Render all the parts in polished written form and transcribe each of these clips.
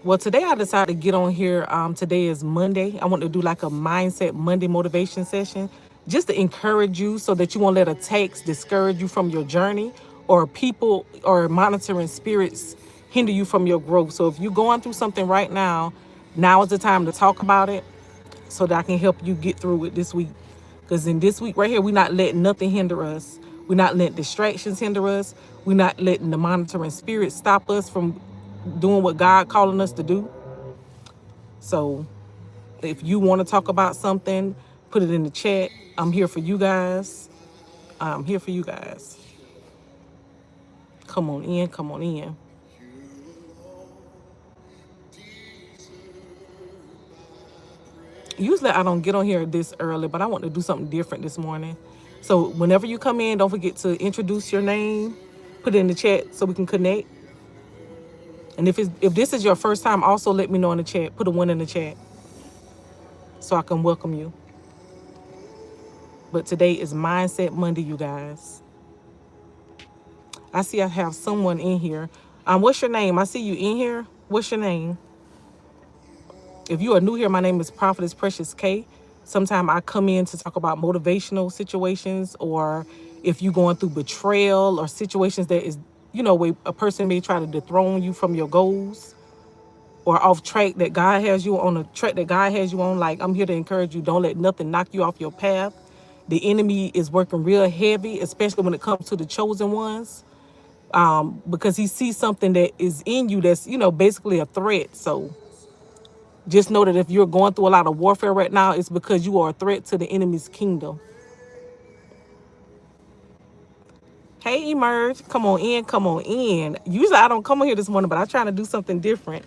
Well, today I decided to get on here. Today is Monday. I want to do like a mindset Monday motivation session just to encourage you so that you won't let attacks discourage you from your journey or people or monitoring spirits hinder you from your growth. So if you're going through something right now is the time to talk about it so that I can help you get through it this week. Because in this week right here, we're not letting nothing hinder us. We're not letting distractions hinder us. We're not letting the monitoring spirits stop us from doing what God calling us to do. So if you want to talk about something, put it in the chat. I'm here for you guys. I'm here for you guys. Come on in, come on in. Usually I don't get on here this early, but I want to do something different this morning. So whenever you come in, don't forget to introduce your name, put it in the chat so we can connect. And if this is your first time, also let me know in the chat. Put a 1 in the chat so I can welcome you. But today is Mindset Monday, you guys. I see I have someone in here. What's your name? I see you in here. What's your name? If you are new here, my name is Prophetess Precious K. Sometimes I come in to talk about motivational situations, or if you're going through betrayal or situations that is, where a person may try to dethrone you from your goals or off track that God has you on, a track that God has you on. Like, I'm here to encourage you. Don't let nothing knock you off your path. The enemy is working real heavy, especially when it comes to the chosen ones, because he sees something that is in you that's, basically a threat. So just know that if you're going through a lot of warfare right now, it's because you are a threat to the enemy's kingdom. Hey, Emerge, come on in, come on in. Usually I don't come on here this morning, but I'm trying to do something different.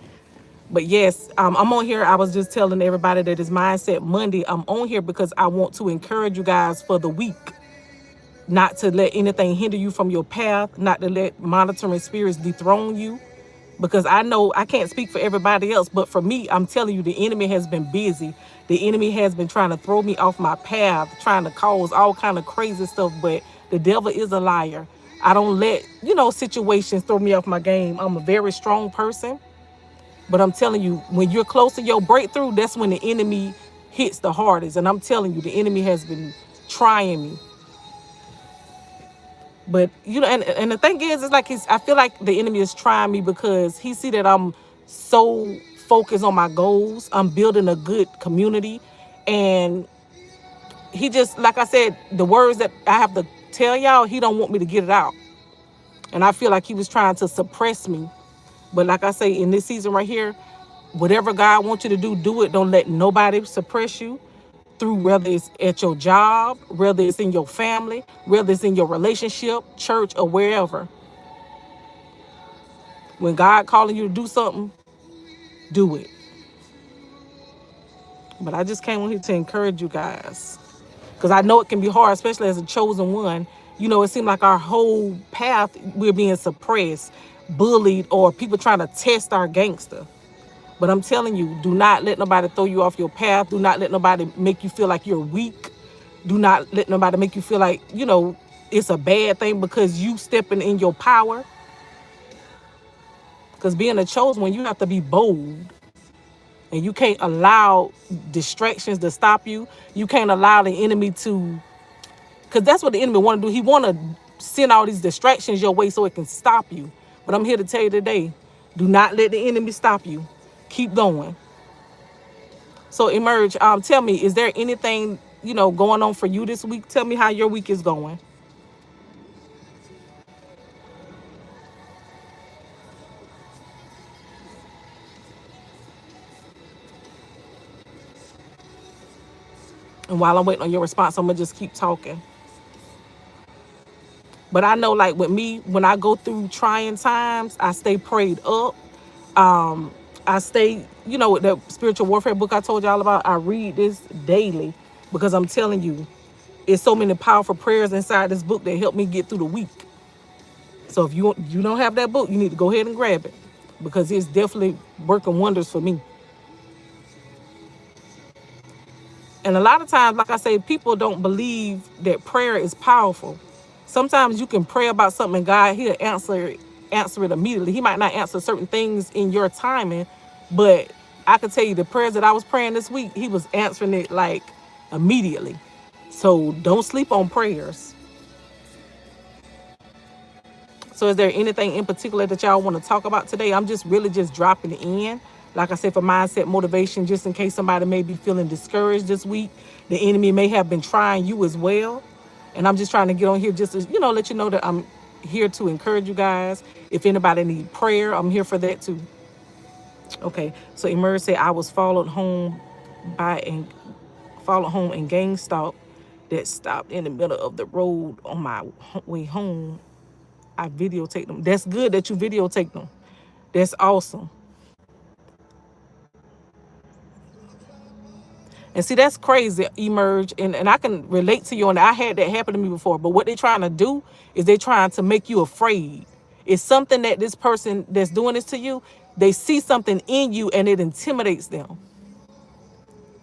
But yes, I'm on here. I was just telling everybody that it's Mindset Monday. I'm on here because I want to encourage you guys for the week, not to let anything hinder you from your path, not to let monitoring spirits dethrone you. Because I know I can't speak for everybody else, but for me, I'm telling you, the enemy has been busy. The enemy has been trying to throw me off my path, trying to cause all kind of crazy stuff, but the devil is a liar. I don't let, situations throw me off my game. I'm a very strong person, but I'm telling you, when you're close to your breakthrough, that's when the enemy hits the hardest. And I'm telling you, the enemy has been trying me. But and the thing is, it's like I feel like the enemy is trying me because he see that I'm so focused on my goals. I'm building a good community, and he just, like I said, the words that I have to tell y'all, he don't want me to get it out. And I feel like he was trying to suppress me. But like I say, in this season right here, whatever God wants you to do, do it. Don't let nobody suppress you. Through, whether it's at your job, whether it's in your family, whether it's in your relationship, church, or wherever. When God calling you to do something, do it. But I just came on here to encourage you guys, because I know it can be hard, especially as a chosen one. It seems like our whole path, we're being suppressed, bullied, or people trying to test our gangster. But I'm telling you, do not let nobody throw you off your path. Do not let nobody make you feel like you're weak. Do not let nobody make you feel like, it's a bad thing because you stepping in your power. Because being a chosen one, you have to be bold. And you can't allow distractions to stop you. You can't allow the enemy to, because that's what the enemy want to do. He want to send all these distractions your way so it can stop you. But I'm here to tell you today, do not let the enemy stop you. Keep going. So Emerge, tell me, is there anything, going on for you this week? Tell me how your week is going. And while I'm waiting on your response, I'm going to just keep talking. But I know, like with me, when I go through trying times, I stay prayed up. I stay, with the spiritual warfare book I told y'all about, I read this daily because I'm telling you, it's so many powerful prayers inside this book that help me get through the week. So if you don't have that book, you need to go ahead and grab it because it's definitely working wonders for me. And a lot of times, like I say, people don't believe that prayer is powerful. Sometimes you can pray about something and God, he'll answer it immediately. He might not answer certain things in your timing, But I can tell you the prayers that I was praying this week, he was answering it like immediately. So don't sleep on prayers. So is there anything in particular that y'all want to talk about today? I'm just really just dropping it in. Like I said, for mindset motivation, just in case somebody may be feeling discouraged this week. The enemy may have been trying you as well. And I'm just trying to get on here just to, let you know that I'm here to encourage you guys. If anybody need prayer, I'm here for that too. Okay, so Emerge said I was followed home and gang stalked that stopped in the middle of the road on my way home. I videotaped them. That's good that you videotaped them. That's awesome. And see, that's crazy, Emerge. And I can relate to you on that. I had that happen to me before. But what they're trying to do is they're trying to make you afraid. It's something that this person that's doing this to you, they see something in you and it intimidates them.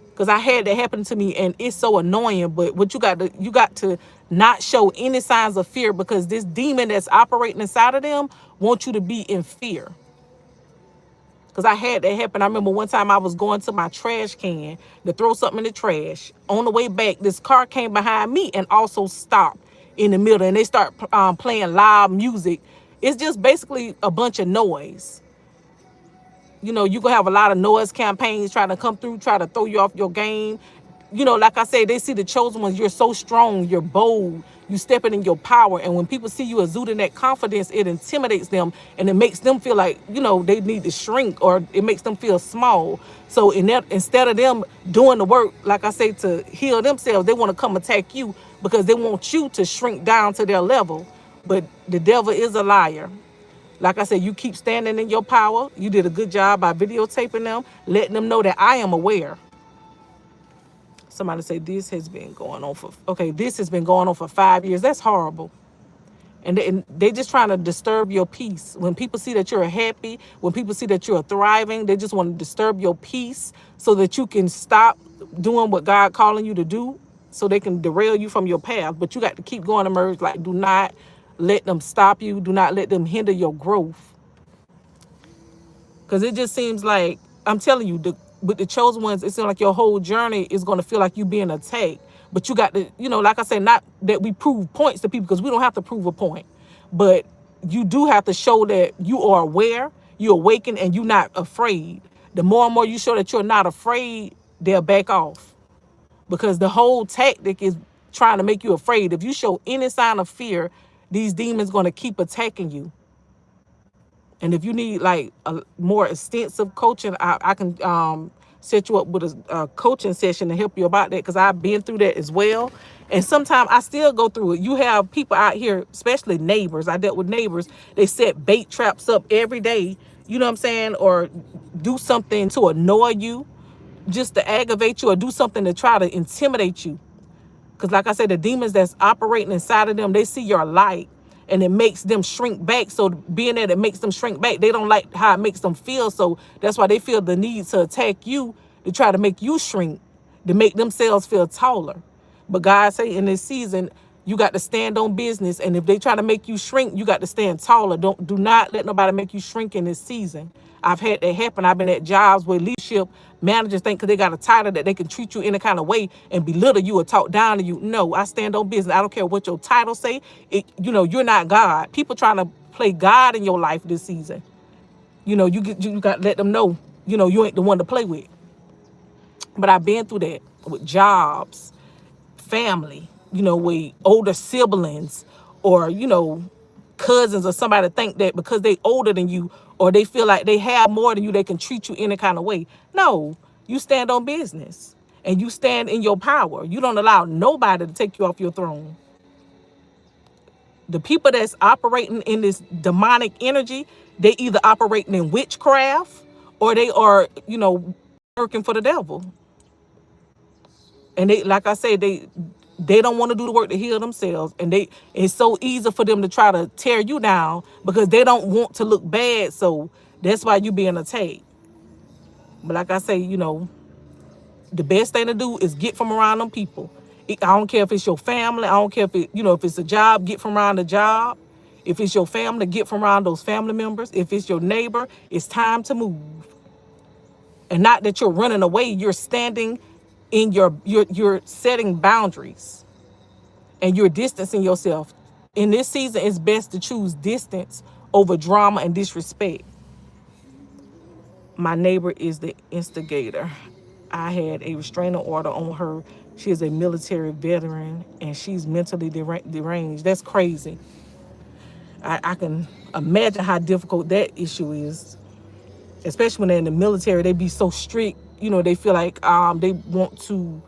Because I had that happen to me and it's so annoying. But what you got to not show any signs of fear, because this demon that's operating inside of them wants you to be in fear. Because I had that happen. I remember one time I was going to my trash can to throw something in the trash. On the way back, this car came behind me and also stopped in the middle. And they start playing loud music. It's just basically a bunch of noise. You going to have a lot of noise campaigns trying to come through, try to throw you off your game. Like I said, they see the chosen ones. You're so strong. You're bold. You stepping in your power. And when people see you exuding that confidence, it intimidates them. And it makes them feel like, they need to shrink, or it makes them feel small. So instead of them doing the work, like I say, to heal themselves, they want to come attack you because they want you to shrink down to their level. But the devil is a liar. Like I said, you keep standing in your power. You did a good job by videotaping them, letting them know that I am aware. Somebody say this has been going on for 5 years. That's horrible. And they just trying to disturb your peace. When people see that you're happy, when people see that you're thriving, they just want to disturb your peace so that you can stop doing what God calling you to do, so they can derail you from your path. But you got to keep going, Emerge. Like, do not let them stop you. Do not let them hinder your growth. Because it just seems like, I'm telling you, with the chosen ones, it seems like your whole journey is going to feel like you being attacked. But you got to, like I said, not that we prove points to people, because we don't have to prove a point. But you do have to show that you are aware, you're awakened, and you're not afraid. The more and more you show that you're not afraid, they'll back off. Because the whole tactic is trying to make you afraid. If you show any sign of fear, these demons going to keep attacking you. And if you need like a more extensive coaching, I can set you up with a coaching session to help you about that, because I've been through that as well. And sometimes I still go through it. You have people out here, especially neighbors. I dealt with neighbors. They set bait traps up every day, you know what I'm saying? Or do something to annoy you, just to aggravate you, or do something to try to intimidate you. Because like I said, the demons that's operating inside of them, they see your light and it makes them shrink back. So being that it makes them shrink back, they don't like how it makes them feel. So that's why they feel the need to attack you, to try to make you shrink, to make themselves feel taller. But God say in this season, you got to stand on business. And if they try to make you shrink, you got to stand taller. Do not let nobody make you shrink in this season. I've had that happen. I've been at jobs where leadership managers think because they got a title that they can treat you in a kind of way and belittle you or talk down to you. No, I stand on business. I don't care what your title say. You're not God. People trying to play God in your life this season. You got to let them know, you ain't the one to play with. But I've been through that with jobs, family, with older siblings, or, cousins, or somebody think that because they older than you, or they feel like they have more than you, they can treat you any kind of way. No, you stand on business and you stand in your power. You don't allow nobody to take you off your throne. The people that's operating in this demonic energy, they either operating in witchcraft or they are, working for the devil. And they, like I said, they don't want to do the work to heal themselves. And it's so easy for them to try to tear you down because they don't want to look bad. So that's why you being attacked. But like I say, the best thing to do is get from around them people. I don't care if it's your family. I don't care if it's a job, get from around the job. If it's your family, get from around those family members. If it's your neighbor, it's time to move. And not that you're running away, you're standing in you're setting boundaries and you're distancing yourself. In this season, it's best to choose distance over drama and disrespect. My neighbor is the instigator. I had a restraining order on her. She is a military veteran and she's mentally deranged. That's crazy. I can imagine how difficult that issue is, especially when they're in the military. They be so strict. You know, they feel like they want to.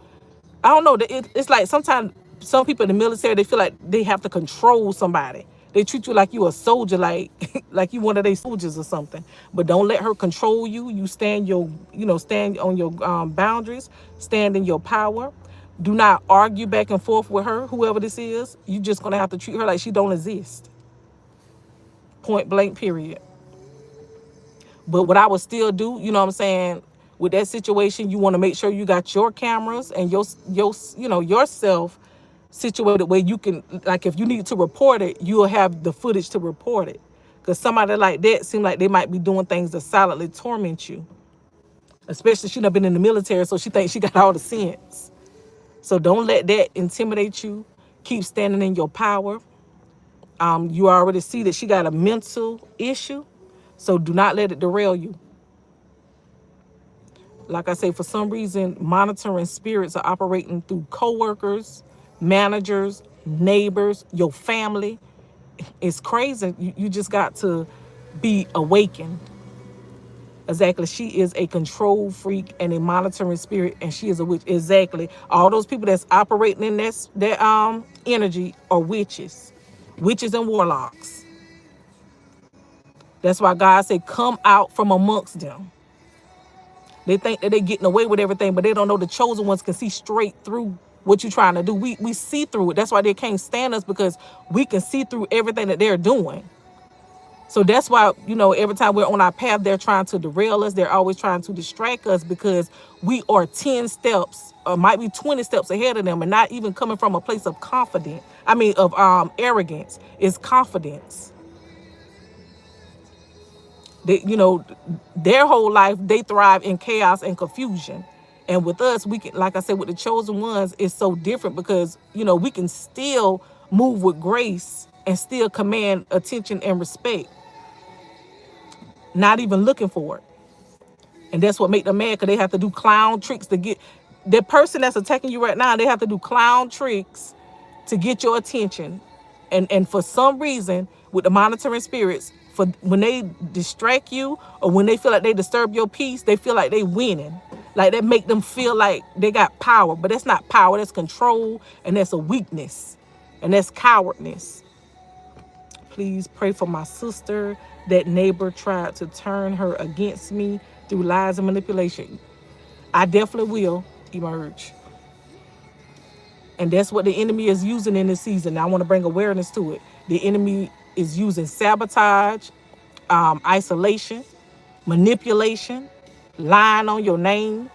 I don't know. It's like sometimes some people in the military, they feel like they have to control somebody. They treat you like you a soldier, like like you one of their soldiers or something. But don't let her control you. You stand stand on your boundaries, stand in your power. Do not argue back and forth with her, whoever this is. You just gonna have to treat her like she don't exist. Point blank, period. But what I would still do, you know what I'm saying, with that situation, you want to make sure you got your cameras and yourself situated where you can, like, if you need to report it, you'll have the footage to report it. Because somebody like that seem like they might be doing things to silently torment you. Especially she done been in the military, so she thinks she got all the sense. So don't let that intimidate you. Keep standing in your power. You already see that she got a mental issue. So do not let it derail you. Like I say, for some reason, monitoring spirits are operating through coworkers, managers, neighbors, your family. It's crazy. You just got to be awakened. Exactly. She is a control freak and a monitoring spirit, and she is a witch. Exactly. All those people that's operating in that energy are witches. Witches and warlocks. That's why God said, come out from amongst them. They think that they're getting away with everything, but they don't know the chosen ones can see straight through what you're trying to do. We see through it. That's why they can't stand us, because we can see through everything that they're doing. So that's why, every time we're on our path, they're trying to derail us. They're always trying to distract us, because we are 10 steps or might be 20 steps ahead of them, and not even coming from a place of confidence. Of arrogance. It's confidence. Their whole life, they thrive in chaos and confusion. And with us, we can, like I said, with the chosen ones, it's so different, because, we can still move with grace and still command attention and respect, not even looking for it. And that's what make them mad, because they have to do clown tricks to get that person that's attacking you right now. They have to do clown tricks to get your attention. And for some reason, with the monitoring spirits, for when they distract you or when they feel like they disturb your peace, they feel like they winning. Like that make them feel like they got power. But that's not power. That's control, and that's a weakness, and that's cowardness. Please pray for my sister. That neighbor tried to turn her against me through lies and manipulation. I definitely will emerge. And that's what the enemy is using in this season. Now, I want to bring awareness to it. The enemy is using sabotage, isolation, manipulation, lying on your name.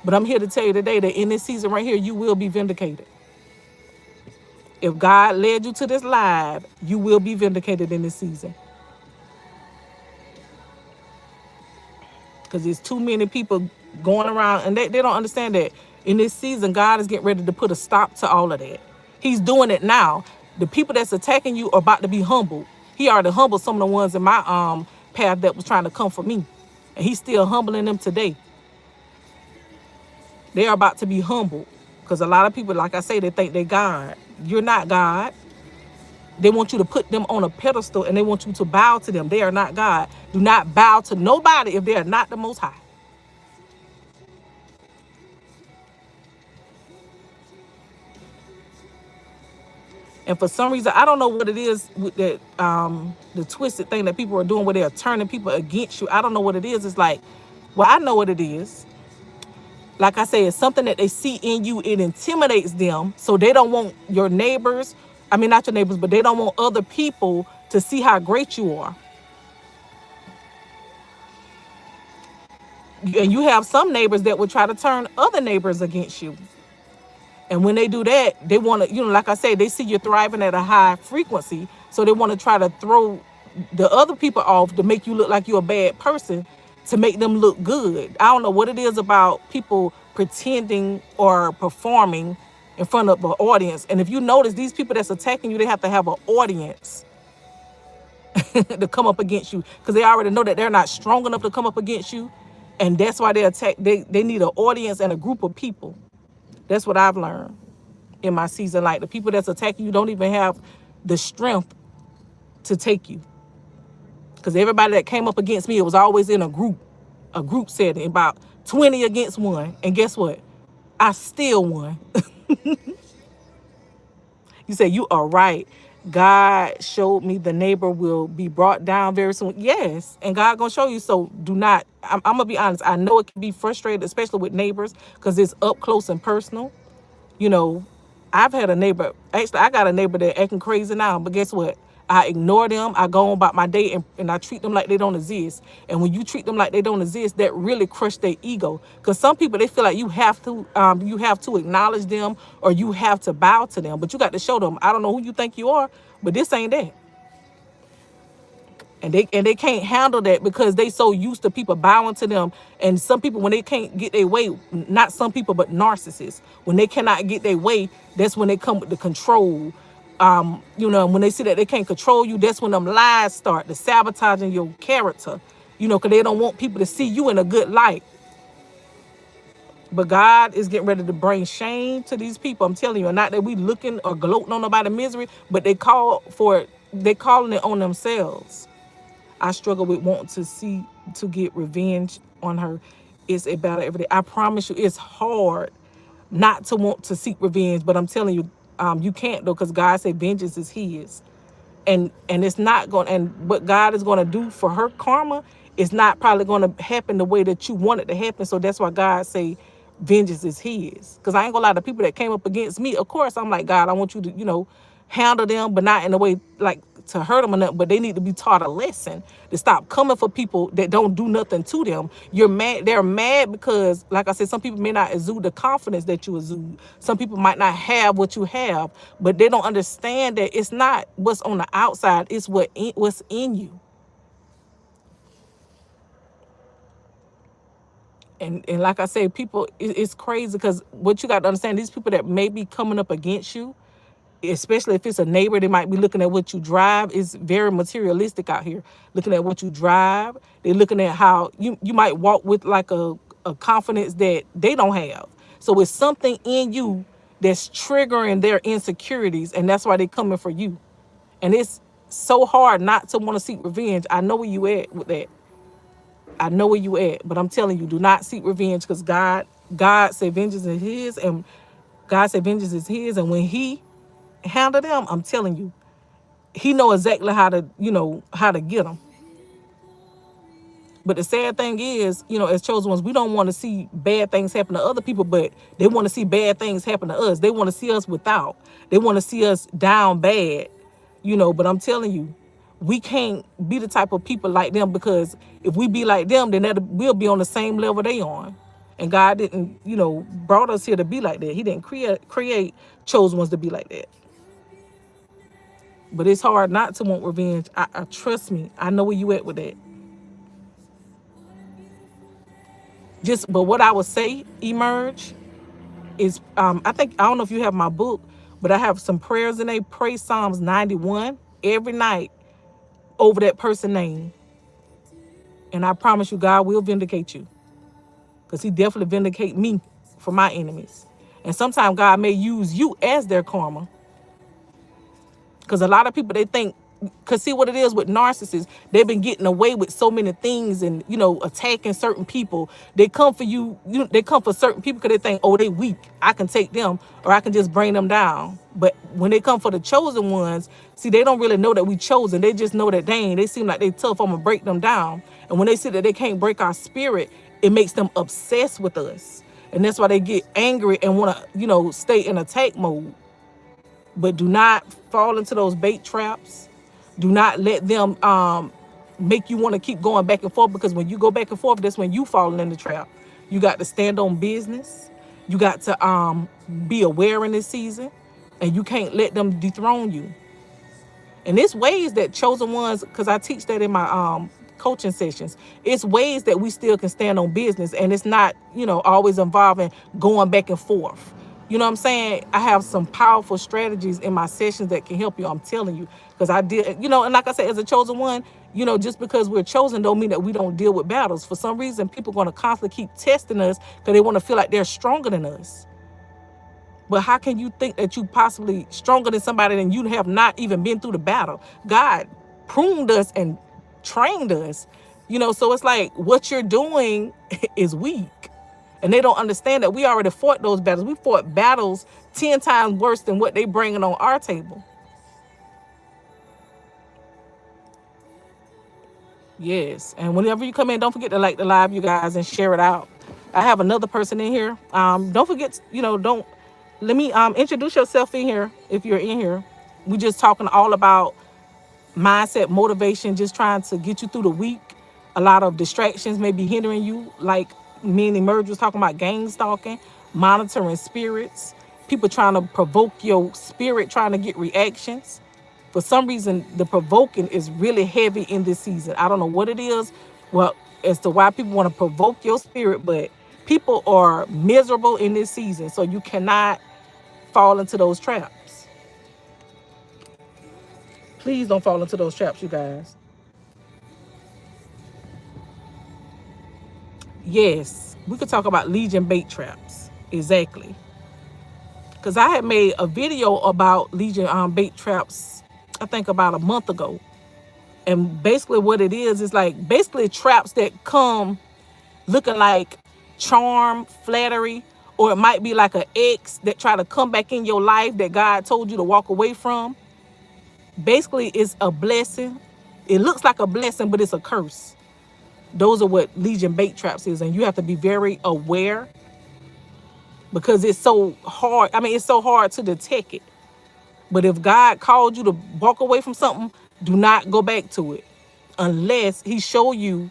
But I'm here to tell you today that in this season right here, you will be vindicated. If God led you to this live, you will be vindicated in this season. Because there's too many people going around, and they don't understand that in this season, God is getting ready to put a stop to all of that. He's doing it now. The people that's attacking you are about to be humbled. He already humbled some of the ones in my path that was trying to come for me. And he's still humbling them today. They are about to be humbled. Because a lot of people, like I say, they think they're God. You're not God. They want you to put them on a pedestal, and they want you to bow to them. They are not God. Do not bow to nobody if they are not the Most High. And for some reason, I don't know what it is with that, the twisted thing that people are doing where they're turning people against you. I don't know what it is. It's like, well, I know what it is. Like I say, it's something that they see in you. It intimidates them. So they don't want your neighbors, not your neighbors, but they don't want other people to see how great you are. And you have some neighbors that would try to turn other neighbors against you. And when they do that, they want to, like I say, they see you thriving at a high frequency. So they want to try to throw the other people off to make you look like you're a bad person. to make them look good. I don't know what it is about people pretending or performing in front of an audience. And if you notice, these people that's attacking you, they have to have an audience to come up against you, because they already know that they're not strong enough to come up against you. And that's why they attack. They need an audience and a group of people. That's what I've learned in my season. Like, the people that's attacking you don't even have the strength to take you. Because everybody that came up against me, it was always in a group setting, about 20 against 1. And guess what? I still won. You say, you are right. God showed me the neighbor will be brought down very soon. Yes, and God gonna show you. So do not, I'm gonna be honest. I know it can be frustrating, especially with neighbors, because it's up close and personal. You know, I've had a neighbor, actually, I got a neighbor that acting crazy now, but guess what? I ignore them. I go on about my day, and I treat them like they don't exist. And when you treat them like they don't exist, that really crush their ego. Because some people, they feel like you have to acknowledge them, or you have to bow to them. But you got to show them, I don't know who you think you are, but this ain't that. And they can't handle that, because they so used to people bowing to them. And some people, when they can't get their way, not some people, but narcissists, when they cannot get their way, that's when they come with the control. When they see that they can't control you, that's when them lies start, the sabotaging your character, because they don't want people to see you in a good light. But God is getting ready to bring shame to these people. I'm telling you, not that we looking or gloating on nobody's misery, but they calling it on themselves. I struggle with wanting to get revenge on her. It's a battle every day. I promise you, it's hard not to want to seek revenge, but I'm telling you, you can't, though, because God said vengeance is his. And it's not going, and what God is going to do for her karma is not probably going to happen the way that you want it to happen. So that's why God say vengeance is his. Because I ain't gonna lie, the people that came up against me, of course, I'm like, God, I want you to, handle them, but not in a way like to hurt them or nothing, but they need to be taught a lesson to stop coming for people that don't do nothing to them. You're mad. They're mad because, like I said, some people may not exude the confidence that you exude. Some people might not have what you have, but they don't understand that it's not what's on the outside, it's what's in you. And like I say, people, it's crazy, because what you got to understand, these people that may be coming up against you, especially if it's a neighbor, they might be looking at what you drive. It's very materialistic out here. Looking at what you drive, they're looking at how you might walk with like a confidence that they don't have. So it's something in you that's triggering their insecurities, and that's why they're coming for you. And it's so hard not to want to seek revenge. I know where you at with that. I know where you at, but I'm telling you, do not seek revenge, because God said vengeance is his, and God said vengeance is his, and when he handle them, I'm telling you, he know exactly how to get them. But the sad thing is, as chosen ones, we don't want to see bad things happen to other people, but they want to see bad things happen to us. They want to see us without. They want to see us down bad, but I'm telling you, we can't be the type of people like them, because if we be like them, then we'll be on the same level they on. And God didn't, brought us here to be like that. He didn't create chosen ones to be like that. But it's hard not to want revenge. I trust me. I know where you at with that. But what I would say, Emerge, is I don't know if you have my book, but I have some prayers in there. Pray Psalms 91 every night over that person's name. And I promise you, God will vindicate you. Because he definitely vindicate me for my enemies. And sometimes God may use you as their karma. Because a lot of people, they think, because see what it is with narcissists, they've been getting away with so many things and, attacking certain people. They come for they come for certain people because they think, oh, they weak. I can take them, or I can just bring them down. But when they come for the chosen ones, see, they don't really know that we chosen. They just know that, dang, they seem like they tough. I'm going to break them down. And when they see that they can't break our spirit, it makes them obsessed with us. And that's why they get angry and want to, stay in attack mode. But do not fall into those bait traps. Do not let them make you want to keep going back and forth, because when you go back and forth, that's when you fall in the trap. You got to stand on business. You got to be aware in this season, and you can't let them dethrone you. And there's ways that chosen ones, because I teach that in my coaching sessions. It's ways that we still can stand on business, and it's not, always involving going back and forth. You know what I'm saying? I have some powerful strategies in my sessions that can help you. I'm telling you, because I did, and like I said, as a chosen one, just because we're chosen don't mean that we don't deal with battles. For some reason, people are going to constantly keep testing us because they want to feel like they're stronger than us. But how can you think that you possibly stronger than somebody and you have not even been through the battle? God pruned us and trained us, so it's like what you're doing is weak. And they don't understand that we already fought those battles. We fought battles 10 times worse than what they bringing on our table. Yes. And whenever you come in, don't forget to like the live, you guys, and share it out. I have another person in here. Don't forget, don't let me introduce yourself in here if you're in here. We just talking all about mindset, motivation, just trying to get you through the week. A lot of distractions may be hindering you, like me and Emerge was talking about gang stalking, monitoring spirits, people trying to provoke your spirit, trying to get reactions. For some reason, the provoking is really heavy in this season. I don't know what it is, well, as to why people want to provoke your spirit, but people are miserable in this season, so you cannot fall into those traps. Please don't fall into those traps, you guys. Yes, we could talk about Legion bait traps. Exactly. Because I had made a video about Legion bait traps, I think about a month ago. And basically what it is like basically traps that come looking like charm, flattery, or it might be like an ex that try to come back in your life that God told you to walk away from. Basically, it's a blessing. It looks like a blessing, but it's a curse. Those are what Legion bait traps is, and you have to be very aware because it's so hard. I mean, it's so hard to detect it. But if God called you to walk away from something, do not go back to it unless he show you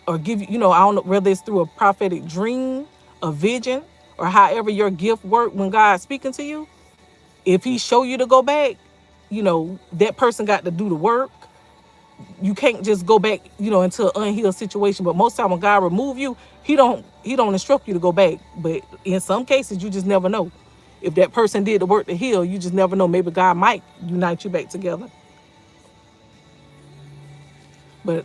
or give you, I don't know whether it's through a prophetic dream, a vision, or however your gift work when God's speaking to you. If he show you to go back, that person got to do the work. You can't just go back, into an unhealed situation. But most time when God remove you, he don't instruct you to go back. But in some cases, you just never know. If that person did the work to heal, you just never know. Maybe God might unite you back together. But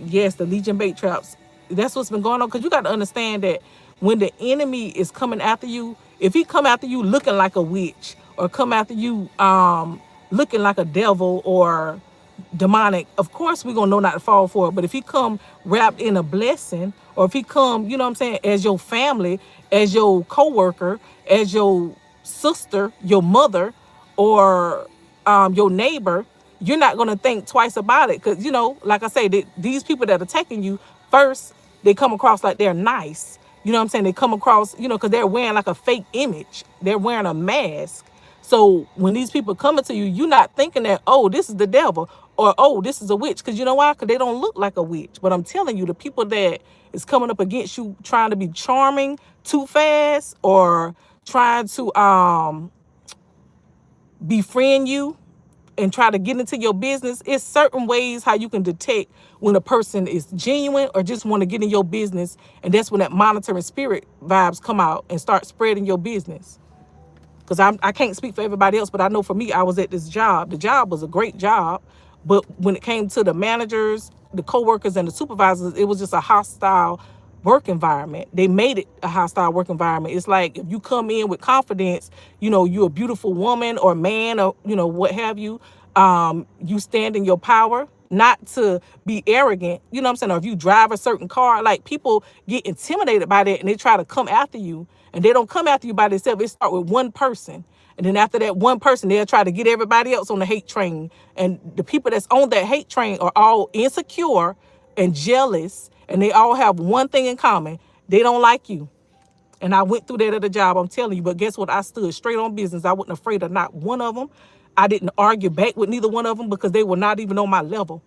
yes, the Legion bait traps, that's what's been going on. Because you got to understand that when the enemy is coming after you, if he come after you looking like a witch or come after you looking like a devil or demonic, of course we're gonna know not to fall for it. But if he come wrapped in a blessing, or if he come, you know what I'm saying, as your family, as your co-worker, as your sister, your mother, or your neighbor, you're not gonna think twice about it. Because like I say, these people that are attacking you, first they come across like they're nice. You know what I'm saying? They come across, because they're wearing like a fake image. They're wearing a mask. So when these people coming to you, you're not thinking that, oh, this is the devil, or oh, this is a witch. Because you know why? Because they don't look like a witch. But I'm telling you, the people that is coming up against you trying to be charming too fast, or trying to befriend you and try to get into your business, it's certain ways how you can detect when a person is genuine or just want to get in your business. And that's when that monitoring spirit vibes come out and start spreading your business. Because I can't speak for everybody else, but I know for me, I was at this job. The job was a great job. But when it came to the managers, the co-workers, and the supervisors, it was just a hostile work environment. They made it a hostile work environment. It's like if you come in with confidence, you're a beautiful woman or man, or, what have you. You stand in your power, not to be arrogant, you know what I'm saying? Or if you drive a certain car, like people get intimidated by that and they try to come after you. And they don't come after you by themselves. They start with one person. And then after that one person, they'll try to get everybody else on the hate train. And the people that's on that hate train are all insecure and jealous. And they all have one thing in common. They don't like you. And I went through that at a job, I'm telling you. But guess what? I stood straight on business. I wasn't afraid of not one of them. I didn't argue back with neither one of them because they were not even on my level.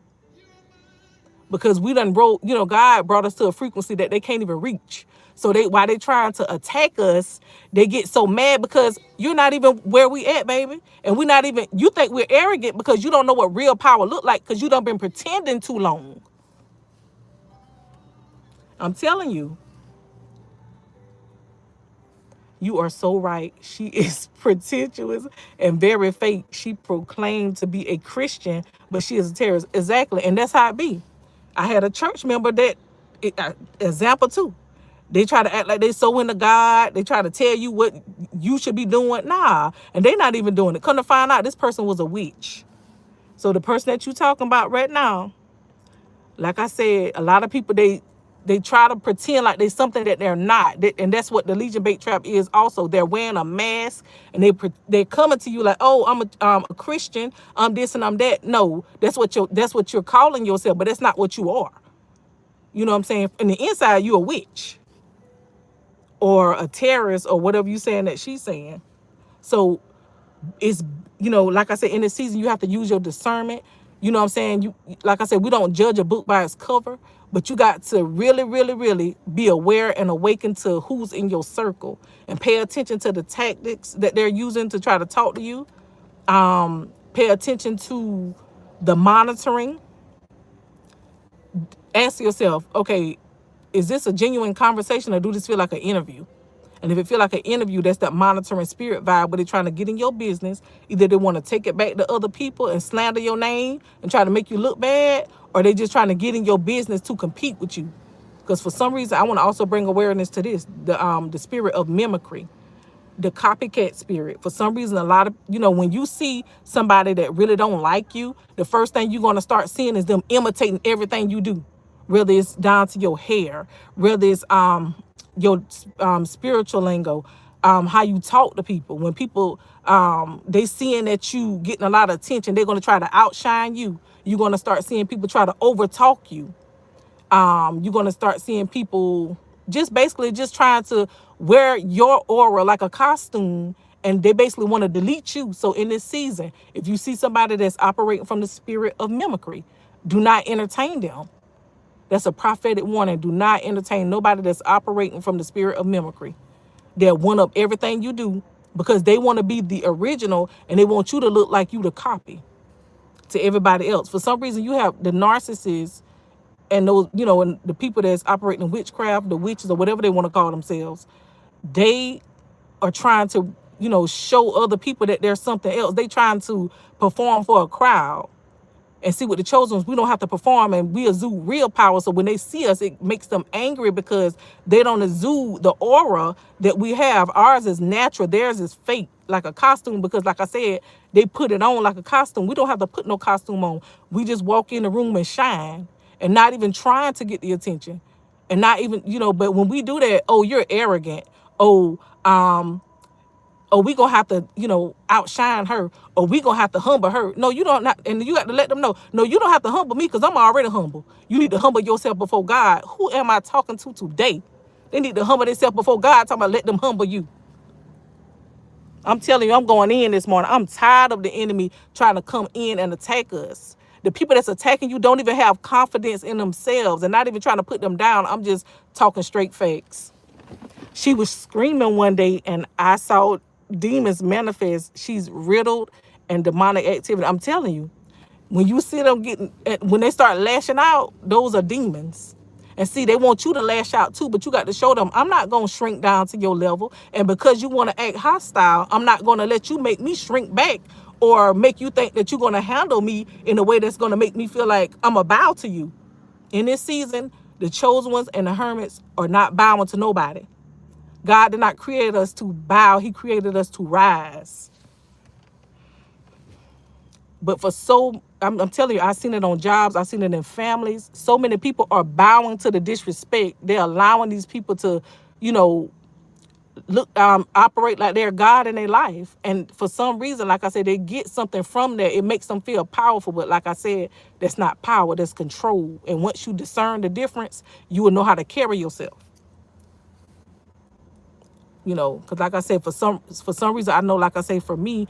Because we done wrote, God brought us to a frequency that they can't even reach. So while they trying to attack us, they get so mad because you're not even where we at, baby. And we're not even, you think we're arrogant because you don't know what real power look like because you done been pretending too long. I'm telling you, you are so right. She is pretentious and very fake. She proclaimed to be a Christian, but she is a terrorist. Exactly. And that's how it be. I had a church member that, example too. They try to act like they so into God. They try to tell you what you should be doing. Nah. And they not even doing it. Come to find out, this person was a witch. So the person that you talking about right now, like I said, a lot of people, they try to pretend like they're something that they're not. And that's what the Legion bait trap is also. They're wearing a mask and they're coming to you like, oh, I'm a Christian, I'm this and I'm that. No, that's what you're calling yourself, but that's not what you are. You know what I'm saying? In the inside, you're a witch or a terrorist or whatever you saying that she's saying. So it's, like I said, in this season, you have to use your discernment. You know what I'm saying? Like I said, we don't judge a book by its cover, but you got to really, really, really be aware and awaken to who's in your circle and pay attention to the tactics that they're using to try to talk to you. Pay attention to the monitoring. Ask yourself, okay, is this a genuine conversation or do this feel like an interview? And if it feel like an interview, that's that monitoring spirit vibe where they're trying to get in your business. Either they want to take it back to other people and slander your name and try to make you look bad, or they just trying to get in your business to compete with you. Because for some reason, I want to also bring awareness to this, the spirit of mimicry, the copycat spirit. For some reason, a lot of, when you see somebody that really don't like you, the first thing you're going to start seeing is them imitating everything you do, whether it's down to your hair, whether it's your spiritual lingo, how you talk to people. When people they seeing that you getting a lot of attention, they're going to try to outshine you. You're going to start seeing people try to overtalk you. You're going to start seeing people just basically just trying to wear your aura like a costume, and they basically want to delete you. So in this season, if you see somebody that's operating from the spirit of mimicry, do not entertain them. That's a prophetic warning. Do not entertain nobody that's operating from the spirit of mimicry. They'll one up everything you do because they want to be the original and they want you to look like you the copy to everybody else. For some reason, you have the narcissists and those, and the people that's operating in witchcraft, the witches or whatever they want to call themselves. They are trying to, show other people that there's something else. They trying to perform for a crowd. And see, with the chosen ones, we don't have to perform and we exude real power. So when they see us, it makes them angry because they don't exude the aura that we have. Ours is natural. Theirs is fake, like a costume, because like I said, they put it on like a costume. We don't have to put no costume on. We just walk in the room and shine and not even trying to get the attention. And not even, but when we do that, oh, you're arrogant. Oh, we gonna have to, outshine her, or we gonna have to humble her. No, you don't not, and you got to let them know, no, you don't have to humble me because I'm already humble. You need to humble yourself before God. Who am I talking to today? They need to humble themselves before God. Talking about let them humble you. I'm telling you, I'm going in this morning. I'm tired of the enemy trying to come in and attack us. The people that's attacking you don't even have confidence in themselves and not even trying to put them down. I'm just talking straight facts. She was screaming one day and I saw demons manifest. She's riddled and demonic activity. I'm telling you, when you see them when they start lashing out, those are demons. And see, they want you to lash out too, but you got to show them, I'm not going to shrink down to your level. And because you want to act hostile, I'm not going to let you make me shrink back or make you think that you're going to handle me in a way that's going to make me feel like I'm a bow to you. In this season, the chosen ones and the hermits are not bowing to nobody. God did not create us to bow. He created us to rise. But I'm telling you, I've seen it on jobs. I've seen it in families. So many people are bowing to the disrespect. They're allowing these people to, operate like they're God in their life. And for some reason, like I said, they get something from that. It makes them feel powerful. But like I said, that's not power. That's control. And once you discern the difference, you will know how to carry yourself. Because like I said, for some reason, I know, like I say, for me,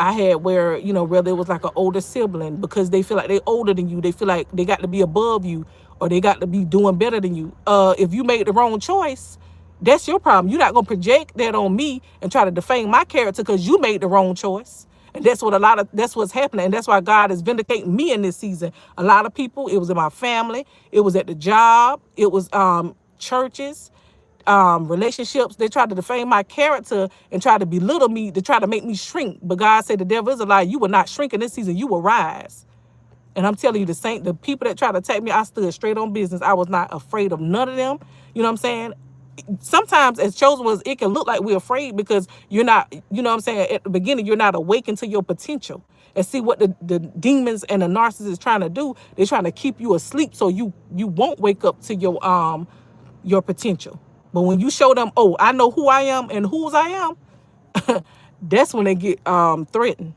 I had where, whether it was like an older sibling, because they feel like they're older than you, they feel like they got to be above you, or they got to be doing better than you. If you made the wrong choice, that's your problem. You're not going to project that on me and try to defame my character because you made the wrong choice. And that's what's happening. And that's why God is vindicating me in this season. A lot of people, it was in my family, it was at the job, it was churches, relationships. They try to defame my character and try to belittle me to try to make me shrink. But God said the devil is a lie. You will not shrink in this season. You will rise. And I'm telling you, the people that try to attack me, I stood straight on business. I was not afraid of none of them. You know what I'm saying? Sometimes as chosen ones, it can look like we're afraid because you're not, you know what I'm saying, at the beginning, you're not awakened to your potential. And see what the demons and the narcissists is trying to do. They're trying to keep you asleep so you won't wake up to your potential. But when you show them, oh, I know who I am and whose I am, that's when they get threatened.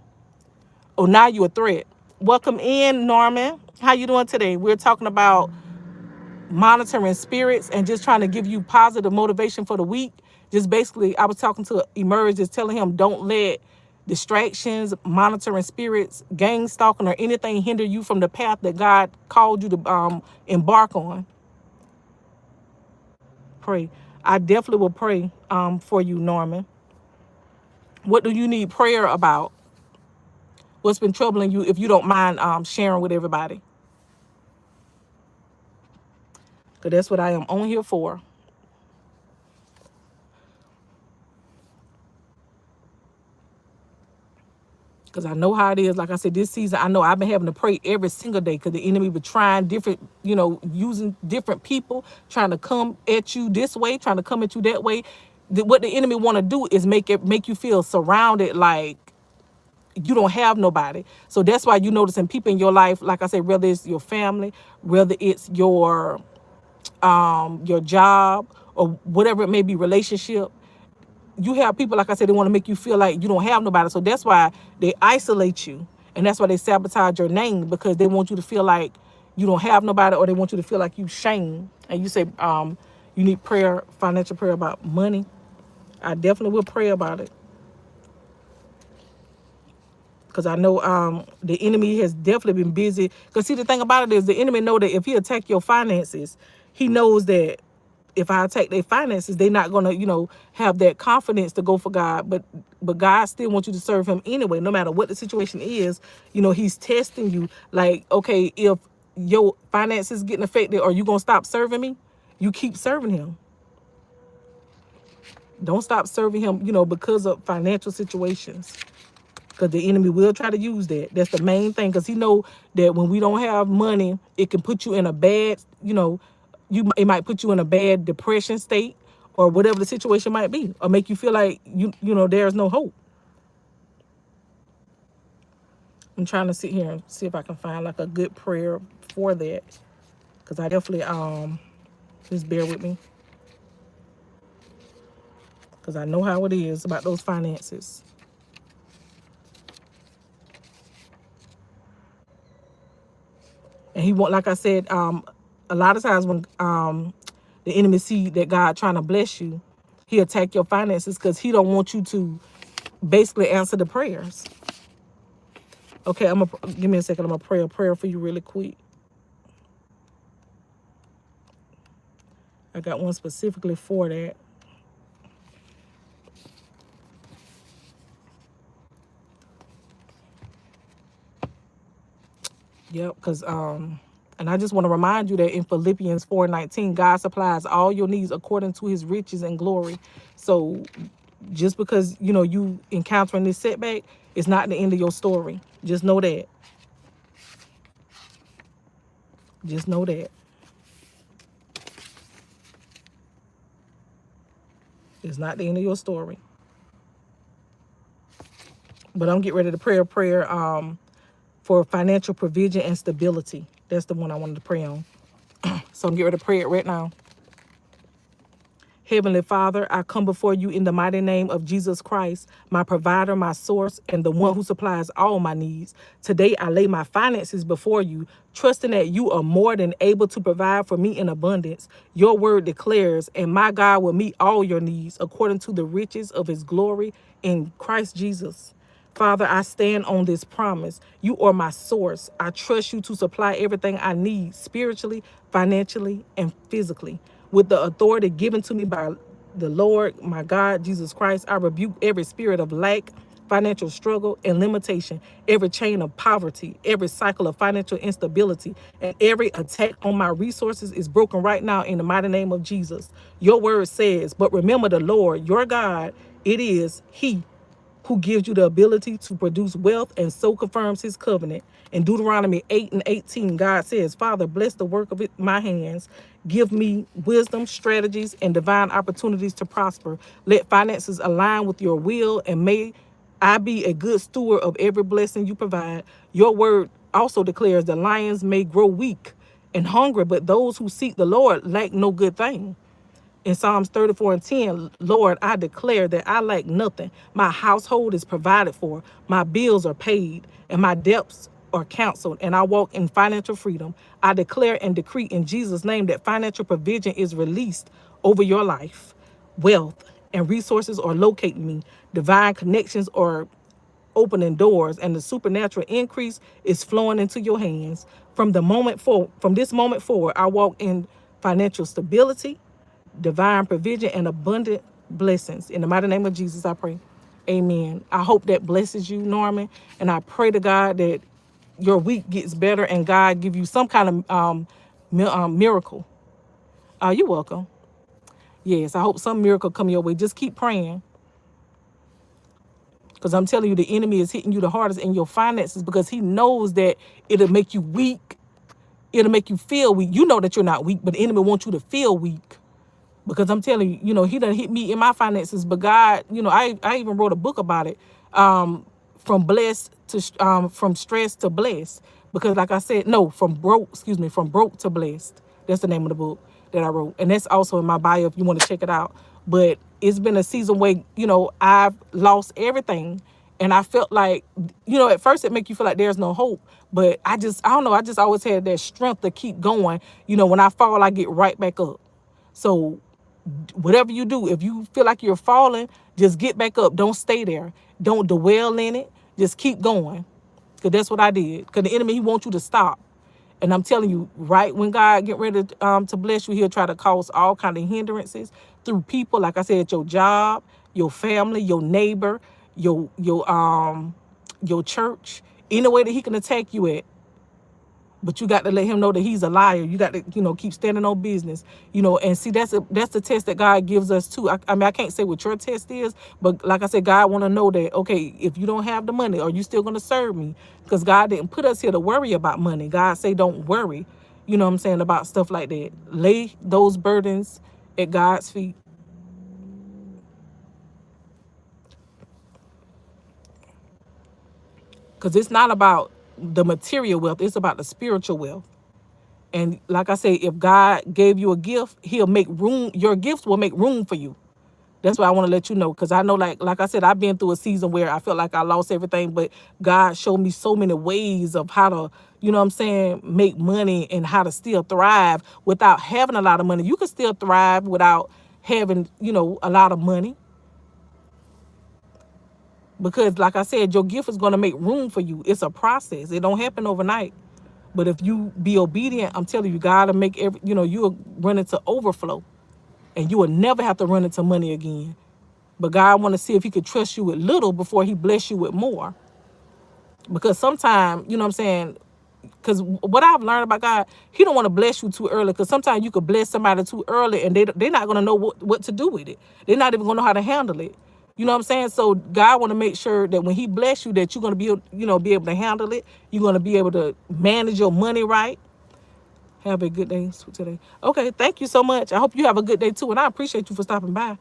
Oh, now you're a threat. Welcome in, Norman. How you doing today? We're talking about monitoring spirits and just trying to give you positive motivation for the week. Just basically, I was talking to Emerge, just telling him don't let distractions, monitoring spirits, gang stalking, or anything hinder you from the path that God called you to embark on. Pray. I definitely will pray for you, Norman. What do you need prayer about? What's been troubling you, if you don't mind sharing with everybody? Because that's what I am on here for. Because I know how it is. Like I said, this season, I know I've been having to pray every single day because the enemy been trying different, using different people, trying to come at you this way, trying to come at you that way. What the enemy want to do is make you feel surrounded, like you don't have nobody. So that's why you noticing people in your life, like I said, whether it's your family, whether it's your job, or whatever it may be, relationship. You have people, like I said, they want to make you feel like you don't have nobody. So that's why they isolate you. And that's why they sabotage your name, because they want you to feel like you don't have nobody, or they want you to feel like you shame. And you say you need prayer, financial prayer about money. I definitely will pray about it. Because I know the enemy has definitely been busy. Because see, the thing about it is the enemy know that if he attack your finances, he knows that if I attack their finances, they're not gonna, have that confidence to go for God. But God still wants you to serve him anyway, no matter what the situation is. He's testing you. Like, okay, if your finances getting affected, are you gonna stop serving me? You keep serving him. Don't stop serving him, because of financial situations. Because the enemy will try to use that. That's the main thing. Because he know that when we don't have money, it can put you in a bad, it might put you in a bad depression state, or whatever the situation might be, or make you feel like there's no hope. I'm trying to sit here and see if I can find like a good prayer for that, because I definitely just bear with me, because I know how it is about those finances. And he won't, like I said, a lot of times when the enemy see that God trying to bless you, he attack your finances because he don't want you to basically answer the prayers. Okay, give me a second. I'm gonna pray a prayer for you really quick. I got one specifically for that. Yep, because and I just want to remind you that in Philippians 4:19, God supplies all your needs according to his riches and glory. So just because you encountering this setback, it's not the end of your story. Just know that. Just know that. It's not the end of your story. But I'm getting ready to pray a prayer for financial provision and stability. That's the one I wanted to pray on. So I'm getting ready to pray it right now. Heavenly Father, I come before you in the mighty name of Jesus Christ, my provider, my source, and the one who supplies all my needs. Today, I lay my finances before you, trusting that you are more than able to provide for me in abundance. Your word declares, and my God will meet all your needs according to the riches of his glory in Christ Jesus. Father, I stand on this promise. You are my source. I trust you to supply everything I need spiritually, financially, and physically. With the authority given to me by the Lord, my God, Jesus Christ, I rebuke every spirit of lack, financial struggle and limitation, every chain of poverty, every cycle of financial instability, and every attack on my resources is broken right now in the mighty name of Jesus. Your word says, but remember the Lord, your God, it is He who gives you the ability to produce wealth and so confirms his covenant. In Deuteronomy 8:18, God says, Father, bless the work of my hands. Give me wisdom, strategies, and divine opportunities to prosper. Let finances align with your will, and may I be a good steward of every blessing you provide. Your word also declares the lions may grow weak and hungry, but those who seek the Lord lack no good thing. In Psalms 34:10, Lord, I declare that I lack nothing. My household is provided for, my bills are paid, and my debts are canceled, and I walk in financial freedom. I declare and decree in Jesus' name that financial provision is released over your life. Wealth and resources are locating me. Divine connections are opening doors, and the supernatural increase is flowing into your hands. From this moment forward, I walk in financial stability, divine provision, and abundant blessings. In the mighty name of Jesus, I pray. Amen. I hope that blesses you, Norman. And I pray to God that your week gets better and God give you some kind of miracle. You're welcome. Yes, I hope some miracle come your way. Just keep praying. Because I'm telling you, the enemy is hitting you the hardest in your finances because he knows that it'll make you weak. It'll make you feel weak. You know that you're not weak, but the enemy wants you to feel weak. Because I'm telling you, he done hit me in my finances. But God, I even wrote a book about it. From blessed to from stress to blessed. Because like I said, no, from broke to blessed. That's the name of the book that I wrote. And that's also in my bio if you want to check it out. But it's been a season where, I've lost everything. And I felt like, at first it make you feel like there's no hope. But I don't know, I just always had that strength to keep going. When I fall, I get right back up. So whatever you do, if you feel like you're falling, just get back up. Don't stay there. Don't dwell in it. Just keep going. Because that's what I did. Because the enemy, he wants you to stop. And I'm telling you, right when God get ready to bless you, he'll try to cause all kind of hindrances through people. Like I said, your job, your family, your neighbor, your church, any way that he can attack you at. But you got to let him know that he's a liar. You got to, keep standing on business, and see, that's the test that God gives us too. I mean, I can't say what your test is, but like I said, God want to know that, okay, if you don't have the money, are you still going to serve me? Because God didn't put us here to worry about money. God say, don't worry, what I'm saying, about stuff like that. Lay those burdens at God's feet. Because it's not about the material wealth. It's about the spiritual wealth. And like I say, if God gave you a gift, he'll make room. Your gifts will make room for you. That's why I want to let you know. Because I know, like I said, I've been through a season where I felt like I lost everything. But God showed me so many ways of how to, make money and how to still thrive without having a lot of money. You can still thrive without having, a lot of money. Because like I said, your gift is going to make room for you. It's a process. It don't happen overnight. But if you be obedient, I'm telling you, God will make you'll run into overflow. And you will never have to run into money again. But God want to see if he could trust you with little before he bless you with more. Because sometimes, because what I've learned about God, he don't want to bless you too early. Because sometimes you could bless somebody too early and they're not going to know what to do with it. They're not even going to know how to handle it. You know what I'm saying? So God want to make sure that when he bless you, that you're going to be able to handle it. You're going to be able to manage your money right. Have a good day today. Okay, thank you so much. I hope you have a good day too. And I appreciate you for stopping by.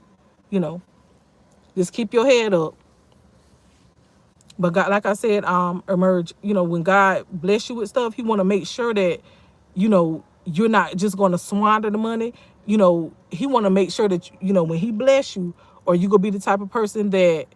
Just keep your head up. But God, like I said, emerge, when God bless you with stuff, he want to make sure that, you're not just going to squander the money. He want to make sure that, when he bless you, or you going to be the type of person that,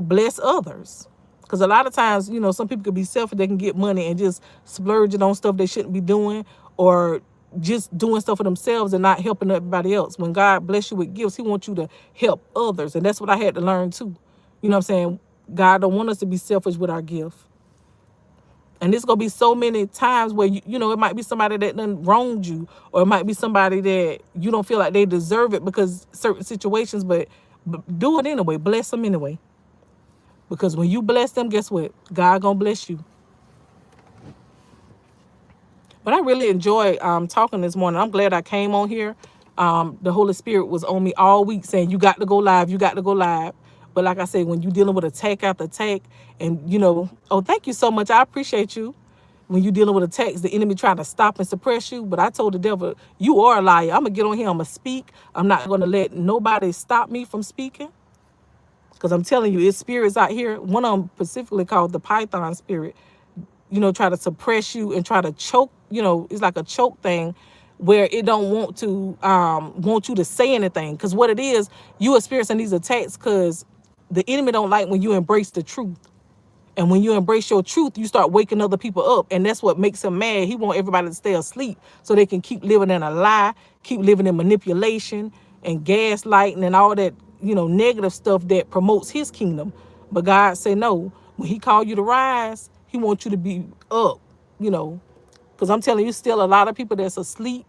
bless others. Because a lot of times, some people could be selfish. They can get money and just splurge it on stuff they shouldn't be doing, or just doing stuff for themselves and not helping everybody else. When God bless you with gifts, he wants you to help others. And that's what I had to learn too. You know what I'm saying? God don't want us to be selfish with our gift. And there's going to be so many times where, it might be somebody that done wronged you, or it might be somebody that you don't feel like they deserve it because certain situations, but do it anyway. Bless them anyway. Because when you bless them, guess what? God gonna bless you. But I really enjoyed talking this morning. I'm glad I came on here. The Holy Spirit was on me all week saying, you got to go live, you got to go live. But like I said, when you're dealing with attack after attack, and oh, thank you so much. I appreciate you. When you're dealing with attacks, the enemy trying to stop and suppress you. But I told the devil, you are a liar. I'm going to get on here. I'm going to speak. I'm not going to let nobody stop me from speaking. Because I'm telling you, it's spirits out here. One of them specifically called the Python spirit, try to suppress you and try to choke, it's like a choke thing where it don't want you to say anything. Because what it is, you experiencing these attacks because the enemy don't like when you embrace the truth. And when you embrace your truth, you start waking other people up. And that's what makes him mad. He wants everybody to stay asleep so they can keep living in a lie, keep living in manipulation and gaslighting and all that, negative stuff that promotes his kingdom. But God say no. When he called you to rise, he wants you to be up, because I'm telling you, still a lot of people that's asleep,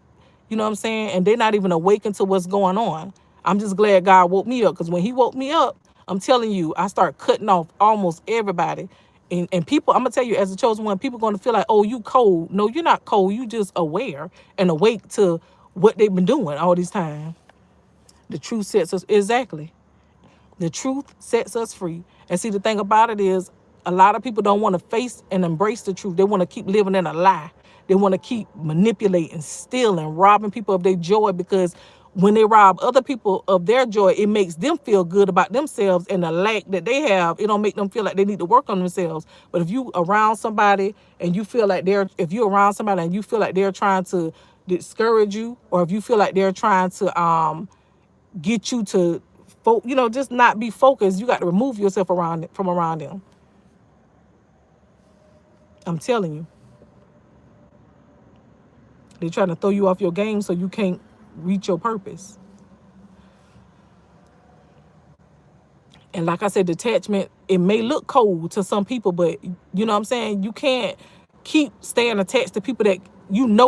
you know what I'm saying? And they're not even awakened to what's going on. I'm just glad God woke me up, because when he woke me up, I'm telling you, I start cutting off almost everybody. And people, I'm going to tell you, as a chosen one, people going to feel like, oh, you cold. No, you're not cold. You just aware and awake to what they've been doing all this time. The truth sets us, exactly. The truth sets us free. And see, the thing about it is, a lot of people don't want to face and embrace the truth. They want to keep living in a lie. They want to keep manipulating, stealing, robbing people of their joy, because when they rob other people of their joy, it makes them feel good about themselves, and the lack that they have, it don't make them feel like they need to work on themselves. But if you around somebody and you feel like if you're around somebody and you feel like they're trying to discourage you, or if you feel like they're trying to get you to just not be focused, you got to remove yourself from around them. I'm telling you. They're trying to throw you off your game so you can't reach your purpose. And like I said, detachment, it may look cold to some people, but you know what I'm saying? You can't keep staying attached to people that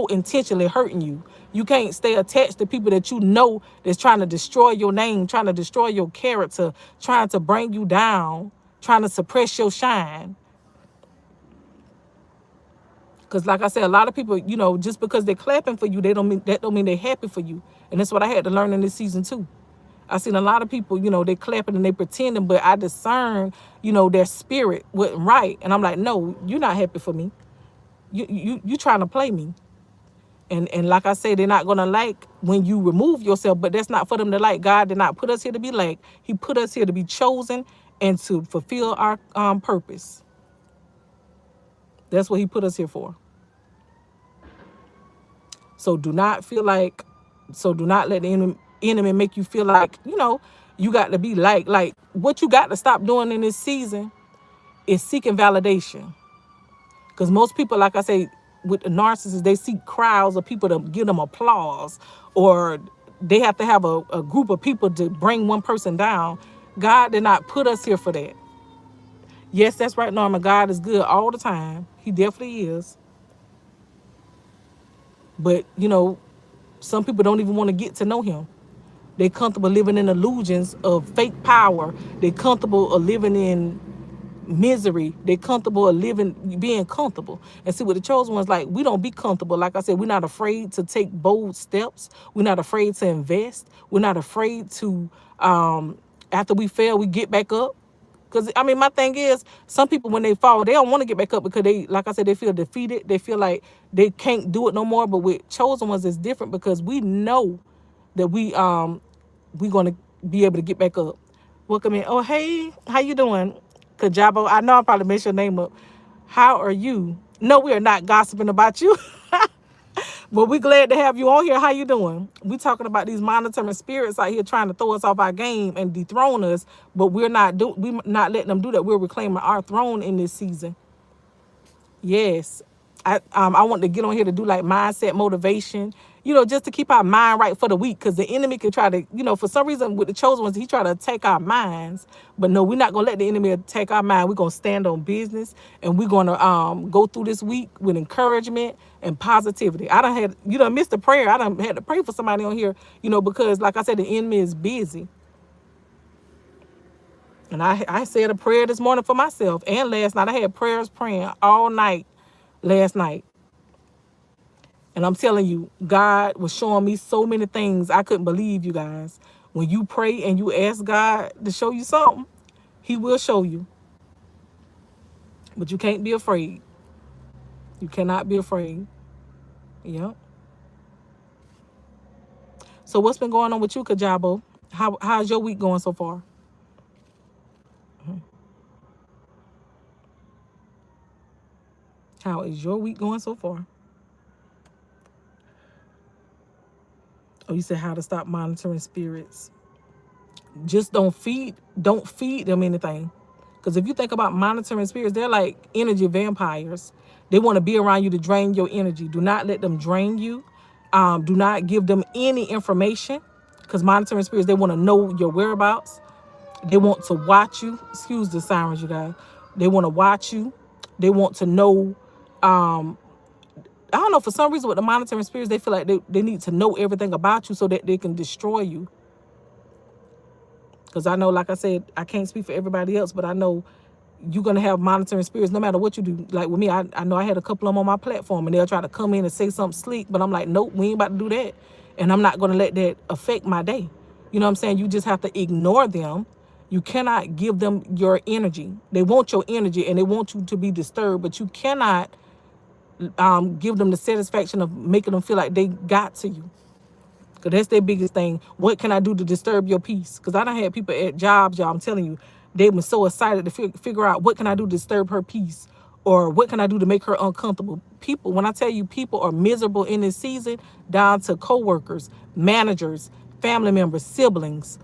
intentionally hurting you. You can't stay attached to people that that's trying to destroy your name, trying to destroy your character, trying to bring you down, trying to suppress your shine. Because like I said, a lot of people, just because they're clapping for you, that don't mean they're happy for you. And that's what I had to learn in this season too. I seen a lot of people, they clapping and they pretending, but I discern, their spirit wasn't right. And I'm like, no, you're not happy for me. You trying to play me. And like I say, they're not gonna like when you remove yourself, but that's not for them to like. God did not put us here to be liked. He put us here to be chosen and to fulfill our purpose. That's what he put us here for. So do not let the enemy make you feel like, you got to be like what you got to stop doing in this season is seeking validation. Because most people, like I say, with the narcissists, they seek crowds of people to give them applause, or they have to have a group of people to bring one person down. God did not put us here for that. Yes, that's right, Norma. God is good all the time. He definitely is. But, some people don't even want to get to know him. They're comfortable living in illusions of fake power. They're comfortable of living in misery. They're comfortable of being comfortable. And see, with the chosen ones, like, we don't be comfortable. Like I said, we're not afraid to take bold steps. We're not afraid to invest. We're not afraid to, after we fail, we get back up. Because, my thing is, some people, when they fall, they don't want to get back up because they, like I said, they feel defeated. They feel like they can't do it no more. But with chosen ones, it's different because we know that we're going to be able to get back up. Welcome in. Oh, hey, how you doing? Kajabo, I know I probably messed your name up. How are you? No, we are not gossiping about you. But we're glad to have you on here. How you doing? We talking about these monitoring spirits out here trying to throw us off our game and dethrone us, but we're not not letting them do that. We're reclaiming our throne in this season. Yes. I want to get on here to do like mindset motivation, just to keep our mind right for the week, because the enemy can try to, for some reason with the chosen ones, he try to attack our minds. But no, we're not going to let the enemy attack our mind. We're going to stand on business, and we're going to go through this week with encouragement and positivity. I done had, missed a prayer. I done had to pray for somebody on here, because like I said, the enemy is busy. And I said a prayer this morning for myself, and last night I had prayers praying all night last night. And I'm telling you, God was showing me so many things I couldn't believe, you guys. When you pray and you ask God to show you something, he will show you. But you can't be afraid. You cannot be afraid. Yep. So what's been going on with you, Kajabo? How's your week going so far? How is your week going so far? Oh, you said how to stop monitoring spirits. Just don't feed them anything. Because if you think about monitoring spirits, they're like energy vampires. They want to be around you to drain your energy. Do not let them drain you. Do not give them any information. Because monitoring spirits, they want to know your whereabouts. They want to watch you. Excuse the sirens, you guys. They want to watch you. They want to know. I don't know, for some reason with the monitoring spirits, they feel like they need to know everything about you so that they can destroy you. Because I know, like I said, I can't speak for everybody else, but I know you're going to have monitoring spirits no matter what you do. Like with me, I know I had a couple of them on my platform, and they'll try to come in and say something sleek, but I'm like, nope, we ain't about to do that. And I'm not going to let that affect my day. You know what I'm saying? You just have to ignore them. You cannot give them your energy. They want your energy, and they want you to be disturbed, but you cannot give them the satisfaction of making them feel like they got to you. Because that's their biggest thing. What can I do to disturb your peace? Because I done had people at jobs, y'all, I'm telling you, they've been so excited to figure out what can I do to disturb her peace, or what can I do to make her uncomfortable. People, when I tell you people are miserable in this season, down to co-workers, managers, family members, siblings,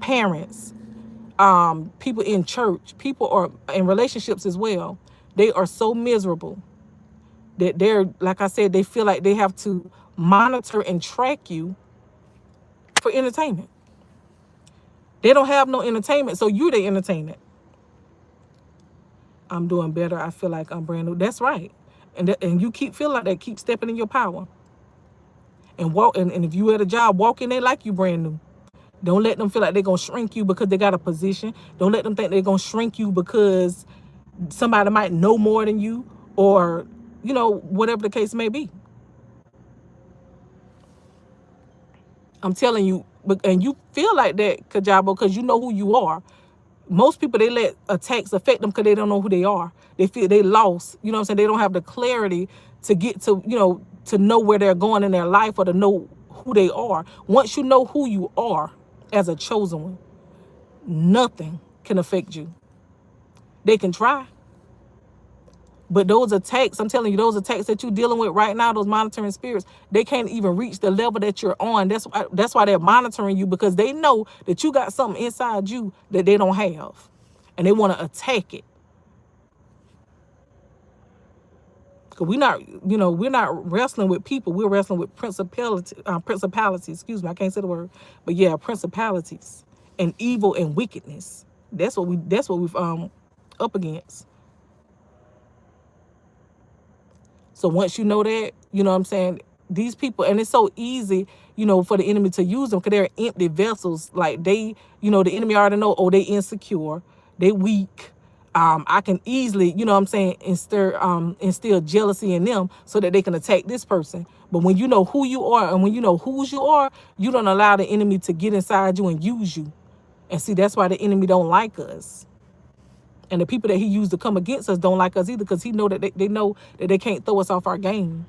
parents, people in church, people are in relationships as well. They are so miserable that they're, like I said, they feel like they have to monitor and track you for entertainment. They don't have no entertainment, so you the entertainment. I'm doing better. I feel like I'm brand new. That's right. And you keep feeling like that, keep stepping in your power. And walk, and if you at a job, walk in there like you brand new. Don't let them feel like they're gonna shrink you because they got a position. Don't let them think they're gonna shrink you because somebody might know more than you, or whatever the case may be. I'm telling you, and you feel like that, Kajabo, because you know who you are. Most people, they let attacks affect them because they don't know who they are. They feel they lost. You know what I'm saying? They don't have the clarity to get to, to know where they're going in their life, or to know who they are. Once you know who you are as a chosen one, nothing can affect you. They can try. But those attacks, I'm telling you, those attacks that you're dealing with right now, those monitoring spirits, they can't even reach the level that you're on. That's why they're monitoring you, because they know that you got something inside you that they don't have, and they want to attack it. Because we're not wrestling with people. We're wrestling with principalities. Excuse me, I can't say the word, but yeah, principalities and evil and wickedness. That's what we've up against. So once you know that, you know what I'm saying, these people, and it's so easy, for the enemy to use them because they're empty vessels. Like the enemy already know, oh, they insecure, they weak. I can easily, you know what I'm saying, instill jealousy in them so that they can attack this person. But when you know who you are, and when you know whose you are, you don't allow the enemy to get inside you and use you. And see, that's why the enemy don't like us. And the people that he used to come against us don't like us either, because he know that they know that they can't throw us off our game.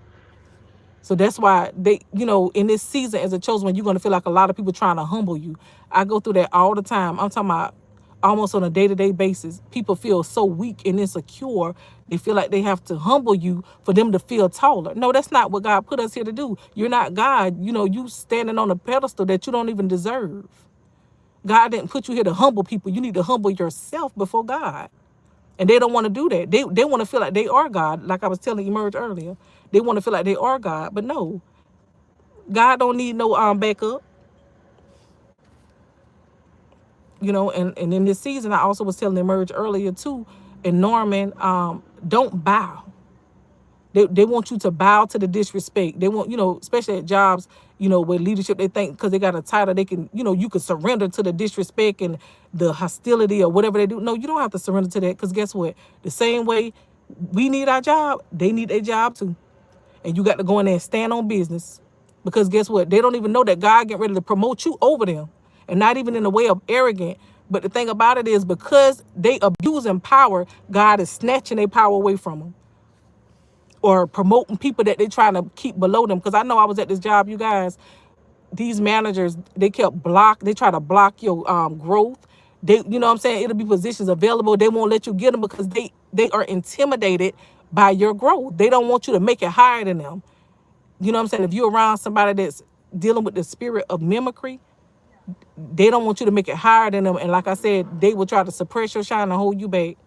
So that's why they, in this season as a chosen one, you're going to feel like a lot of people trying to humble you. I go through that all the time. I'm talking about almost on a day-to-day basis. People feel so weak and insecure. They feel like they have to humble you for them to feel taller. No, that's not what God put us here to do. You're not God. You standing on a pedestal that you don't even deserve. God didn't put you here to humble people. You need to humble yourself before God. And they don't want to do that. They want to feel like they are God. Like I was telling Emerge earlier. They want to feel like they are God. But no. God don't need no backup. And in this season, I also was telling Emerge earlier too, and Norman, don't bow. They want you to bow to the disrespect. They want, especially at jobs, where leadership, they think because they got a title, they can, you could surrender to the disrespect and the hostility or whatever they do. No, you don't have to surrender to that, because guess what? The same way we need our job, they need their job too. And you got to go in there and stand on business, because guess what? They don't even know that God get ready to promote you over them, and not even in a way of arrogant. But the thing about it is, because they abusing power, God is snatching their power away from them, or promoting people that they trying to keep below them. Because I know I was at this job, you guys, these managers, they try to block your growth. They, you know what I'm saying? It'll be positions available. They won't let you get them because they are intimidated by your growth. They don't want you to make it higher than them. You know what I'm saying? If you're around somebody that's dealing with the spirit of mimicry, they don't want you to make it higher than them. And like I said, they will try to suppress your shine and hold you back.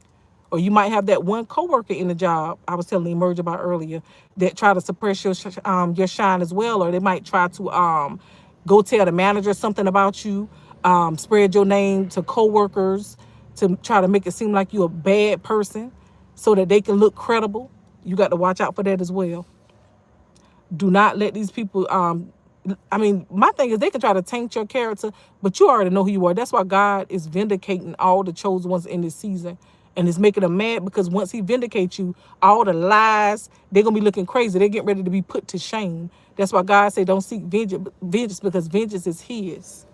Or you might have that one coworker in the job I was telling Emerge about earlier that try to suppress your shine as well. Or they might try to go tell the manager something about you, spread your name to coworkers to try to make it seem like you're a bad person so that they can look credible. You got to watch out for that as well. Do not let these people, my thing is, they can try to taint your character, but you already know who you are. That's why God is vindicating all the chosen ones in this season. And it's making them mad, because once he vindicates you, all the lies, they're going to be looking crazy. They're getting ready to be put to shame. That's why God said, don't seek vengeance, because vengeance is his.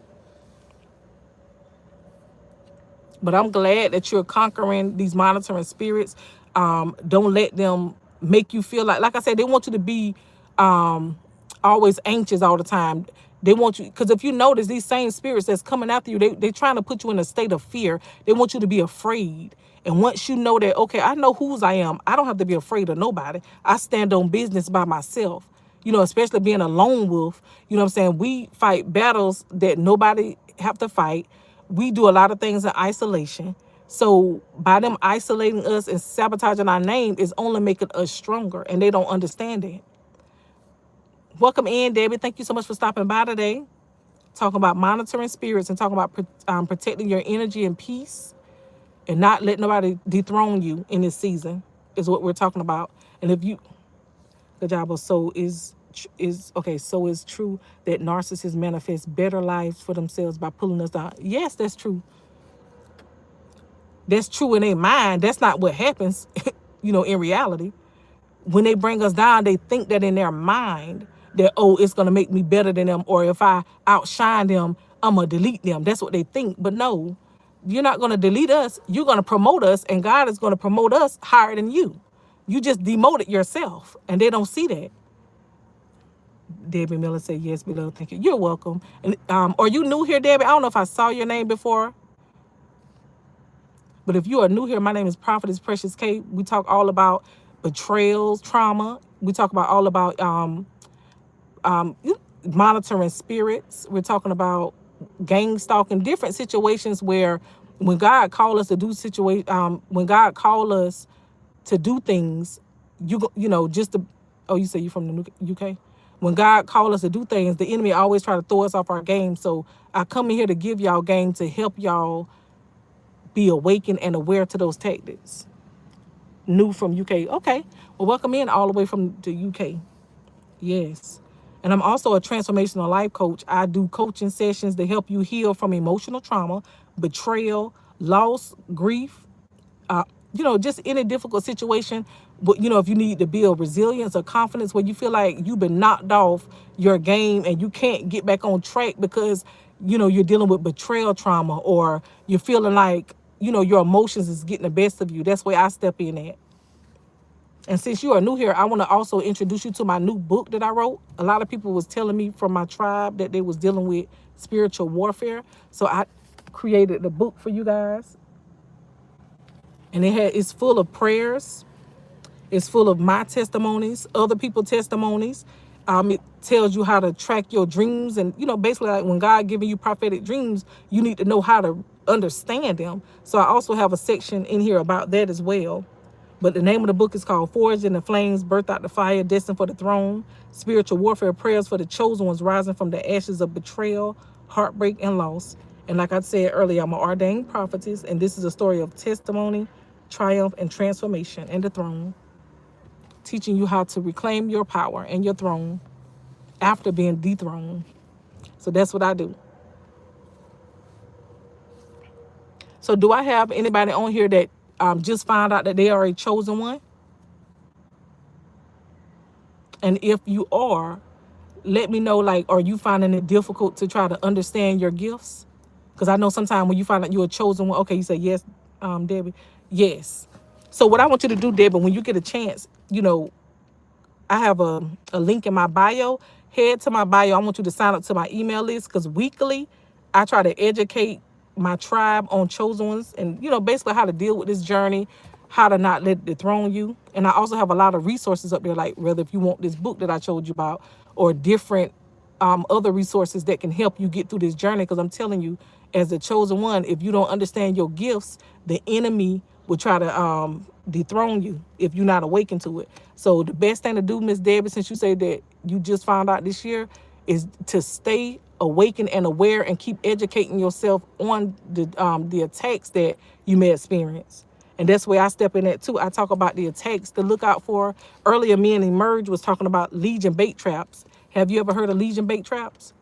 But I'm glad that you're conquering these monitoring spirits. Don't let them make you feel like I said, they want you to be always anxious all the time. They want you, because if you notice, these same spirits that's coming after you, they're trying to put you in a state of fear. They want you to be afraid. And once you know that, okay, I know whose I am, I don't have to be afraid of nobody. I stand on business by myself, especially being a lone wolf. You know what I'm saying? We fight battles that nobody have to fight. We do a lot of things in isolation. So by them isolating us and sabotaging our name is only making us stronger. And they don't understand it. Welcome in, Debbie. Thank you so much for stopping by today. Talking about monitoring spirits and talking about protecting your energy and peace, and not letting nobody dethrone you in this season is what we're talking about. And if you, good job. So is true that narcissists manifest better lives for themselves by pulling us down. Yes, that's true. That's true in their mind. That's not what happens, in reality. When they bring us down, they think that in their mind that, oh, it's going to make me better than them. Or if I outshine them, I'm going to delete them. That's what they think. But no, you're not going to delete us. You're going to promote us, and God is going to promote us higher than you. You just demoted yourself, and they don't see that. Debbie Miller said, yes, beloved, thank you. You're welcome. And are you new here, Debbie? I don't know if I saw your name before. But if you are new here, my name is Prophetess Precious K. We talk all about betrayals, trauma. We talk about all about monitoring spirits. We're talking about gang stalking, different situations where when God called us to do when God called us to do things, you say you're from the UK. When God called us to do things, the enemy always try to throw us off our game. So I come in here to give y'all game to help y'all be awakened and aware to those tactics. New from UK. Okay. Well, welcome in all the way from the UK. Yes. And I'm also a transformational life coach. I do coaching sessions to help you heal from emotional trauma, betrayal, loss, grief, just any difficult situation. But, if you need to build resilience or confidence where you feel like you've been knocked off your game and you can't get back on track because, you're dealing with betrayal trauma, or you're feeling like, your emotions is getting the best of you. That's where I step in at. And since you are new here, I want to also introduce you to my new book that I wrote. A lot of people was telling me from my tribe that they was dealing with spiritual warfare. So I created the book for you guys. And it's full of prayers. It's full of my testimonies, other people's testimonies. It tells you how to track your dreams. And, basically like when God giving you prophetic dreams, you need to know how to understand them. So I also have a section in here about that as well. But the name of the book is called Forged in the Flames, Birthed Out the Fire, Destined for the Throne, Spiritual Warfare Prayers for the Chosen Ones Rising from the Ashes of Betrayal, Heartbreak, and Loss. And like I said earlier, I'm an ordained prophetess, and this is a story of testimony, triumph, and transformation in the throne. teaching you how to reclaim your power and your throne after being dethroned. So that's what I do. So do I have anybody on here that just found out that they are a chosen one? And if you are, let me know, like, are you finding it difficult to try to understand your gifts? Because I know sometimes when you find out you're a chosen one, okay, you say yes, Debbie, yes. So what I want you to do, Debbie, when you get a chance, I have a link in my bio. Head to my bio. I want you to sign up to my email list because weekly I try to educate my tribe on chosen ones and, basically how to deal with this journey, how to not let it dethrone you. And I also have a lot of resources up there, like whether if you want this book that I told you about or different other resources that can help you get through this journey. Because I'm telling you, as a chosen one, if you don't understand your gifts, the enemy will try to dethrone you if you're not awakened to it. So the best thing to do, Miss Debbie, since you say that you just found out this year, is to stay awakened and aware and keep educating yourself on the attacks that you may experience. And that's where I step in at too. I talk about the attacks to look out for. Earlier, me and Emerge was talking about Legion bait traps. Have you ever heard of Legion bait traps?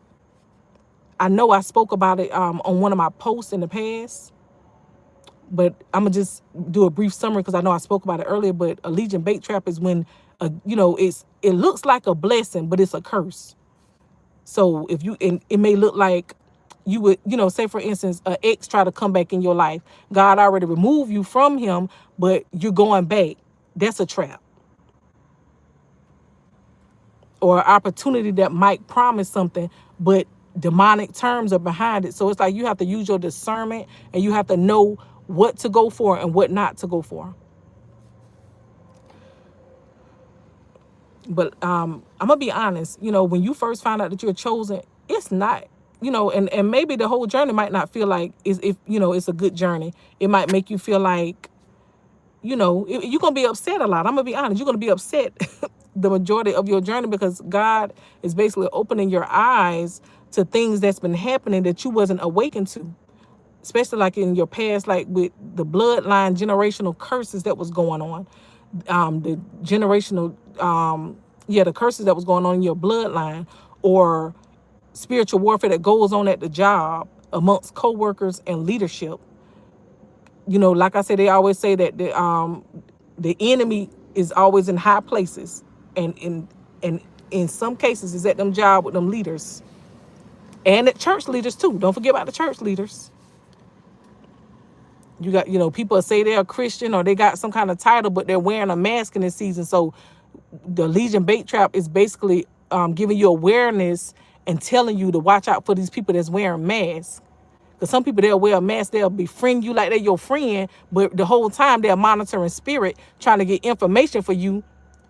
I know I spoke about it on one of my posts in the past, but I'm gonna just do a brief summary because I know I spoke about it earlier. But a Legion bait trap is when, it looks like a blessing, but it's a curse. So if you, and it may look like you would, say for instance, an ex try to come back in your life. God already removed you from him, but you're going back. That's a trap. Or an opportunity that might promise something, but demonic terms are behind it. So it's like you have to use your discernment and you have to know what to go for and what not to go for. But I'm gonna be honest, when you first find out that you're chosen, it's not, and maybe the whole journey might not feel like it's a good journey. It might make you feel like, you're gonna be upset a lot. I'm gonna be honest, you're gonna be upset the majority of your journey because God is basically opening your eyes to things that's been happening that you wasn't awakened to, especially like in your past, like with the bloodline generational curses that was going on, the generational, the curses that was going on in your bloodline, or spiritual warfare that goes on at the job amongst co-workers and leadership. Like I said, they always say that the enemy is always in high places, and in some cases is at them job with them leaders and at church leaders too. Don't forget about the church leaders. You got, people say they're a Christian or they got some kind of title, but they're wearing a mask in this season. So the Legion bait trap is basically giving you awareness and telling you to watch out for these people that's wearing masks. Because some people, they'll wear a mask, they'll befriend you like they're your friend, but the whole time they're monitoring spirit, trying to get information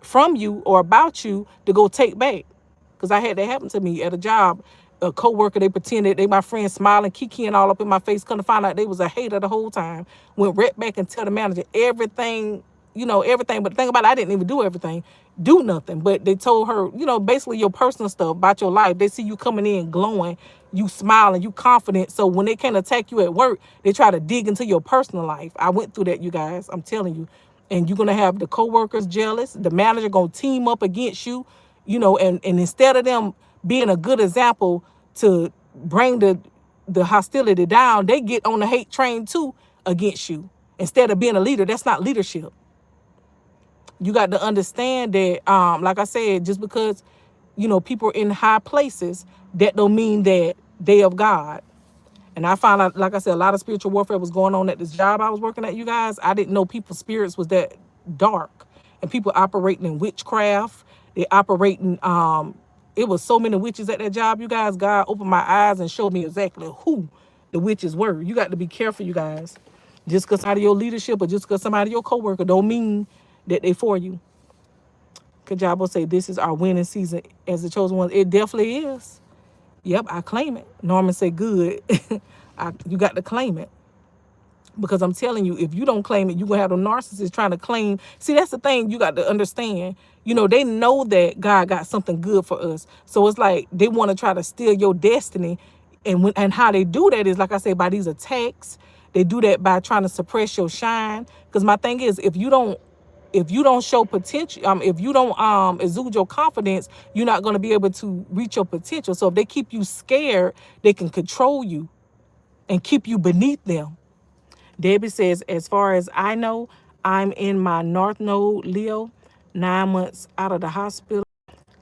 from you or about you to go take back. Because I had that happen to me at a job. A co-worker, they pretended they my friend, smiling, kikiing all up in my face, couldn't find out they was a hater the whole time. Went right back and tell the manager everything, everything. But the thing about it, I didn't even do nothing. But they told her, basically your personal stuff about your life. They see you coming in glowing, you smiling, you confident. So when they can't attack you at work, they try to dig into your personal life. I went through that, you guys, I'm telling you. And you're going to have the co-workers jealous. The manager going to team up against you, and instead of them being a good example to bring the hostility down, they get on the hate train too against you. Instead of being a leader, that's not leadership. You got to understand that, like I said, just because, people are in high places, that don't mean that they of God. And I found out, like I said, a lot of spiritual warfare was going on at this job I was working at, you guys. I didn't know people's spirits was that dark. And people operating in witchcraft. They operating, it was so many witches at that job, you guys. God opened my eyes and showed me exactly who the witches were. You got to be careful, you guys. Just because out of your leadership or just because somebody your coworker don't mean that they for you. Kajabo say this is our winning season as the chosen ones. It definitely is. Yep, I claim it. Norman said good. You got to claim it. Because I'm telling you, if you don't claim it, you're going to have the narcissists trying to claim. See, that's the thing you got to understand. They know that God got something good for us. So it's like they want to try to steal your destiny. And how they do that is, like I said, by these attacks. They do that by trying to suppress your shine. Because my thing is, if you don't if you don't show potential, if you don't exude your confidence, you're not going to be able to reach your potential. So if they keep you scared, they can control you and keep you beneath them. Debbie says, as far as I know, I'm in my North Node Leo, 9 months out of the hospital,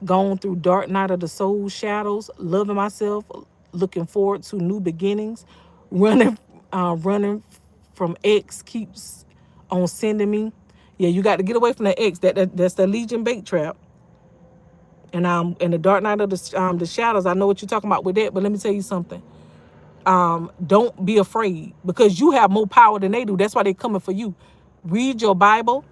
gone through dark night of the soul shadows, loving myself, looking forward to new beginnings, running, running from X keeps on sending me. Yeah, you got to get away from the X. That's the Legion bait trap. And in the dark night of the shadows, I know what you're talking about with that. But let me tell you something. Don't be afraid, because you have more power than they do. That's why they're coming for you. Read your Bible.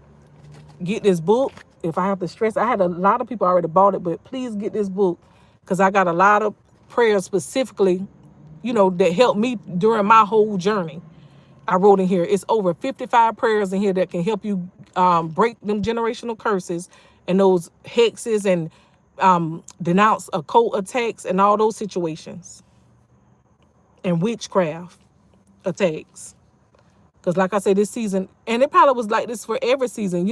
Get this book. If I have to stress, I had a lot of people already bought it, but please get this book, because I got a lot of prayers specifically, that helped me during my whole journey. I wrote in here, it's over 55 prayers in here that can help you break them generational curses and those hexes and denounce occult attacks and all those situations and witchcraft attacks. Because like I said, this season, and it probably was like this for every season,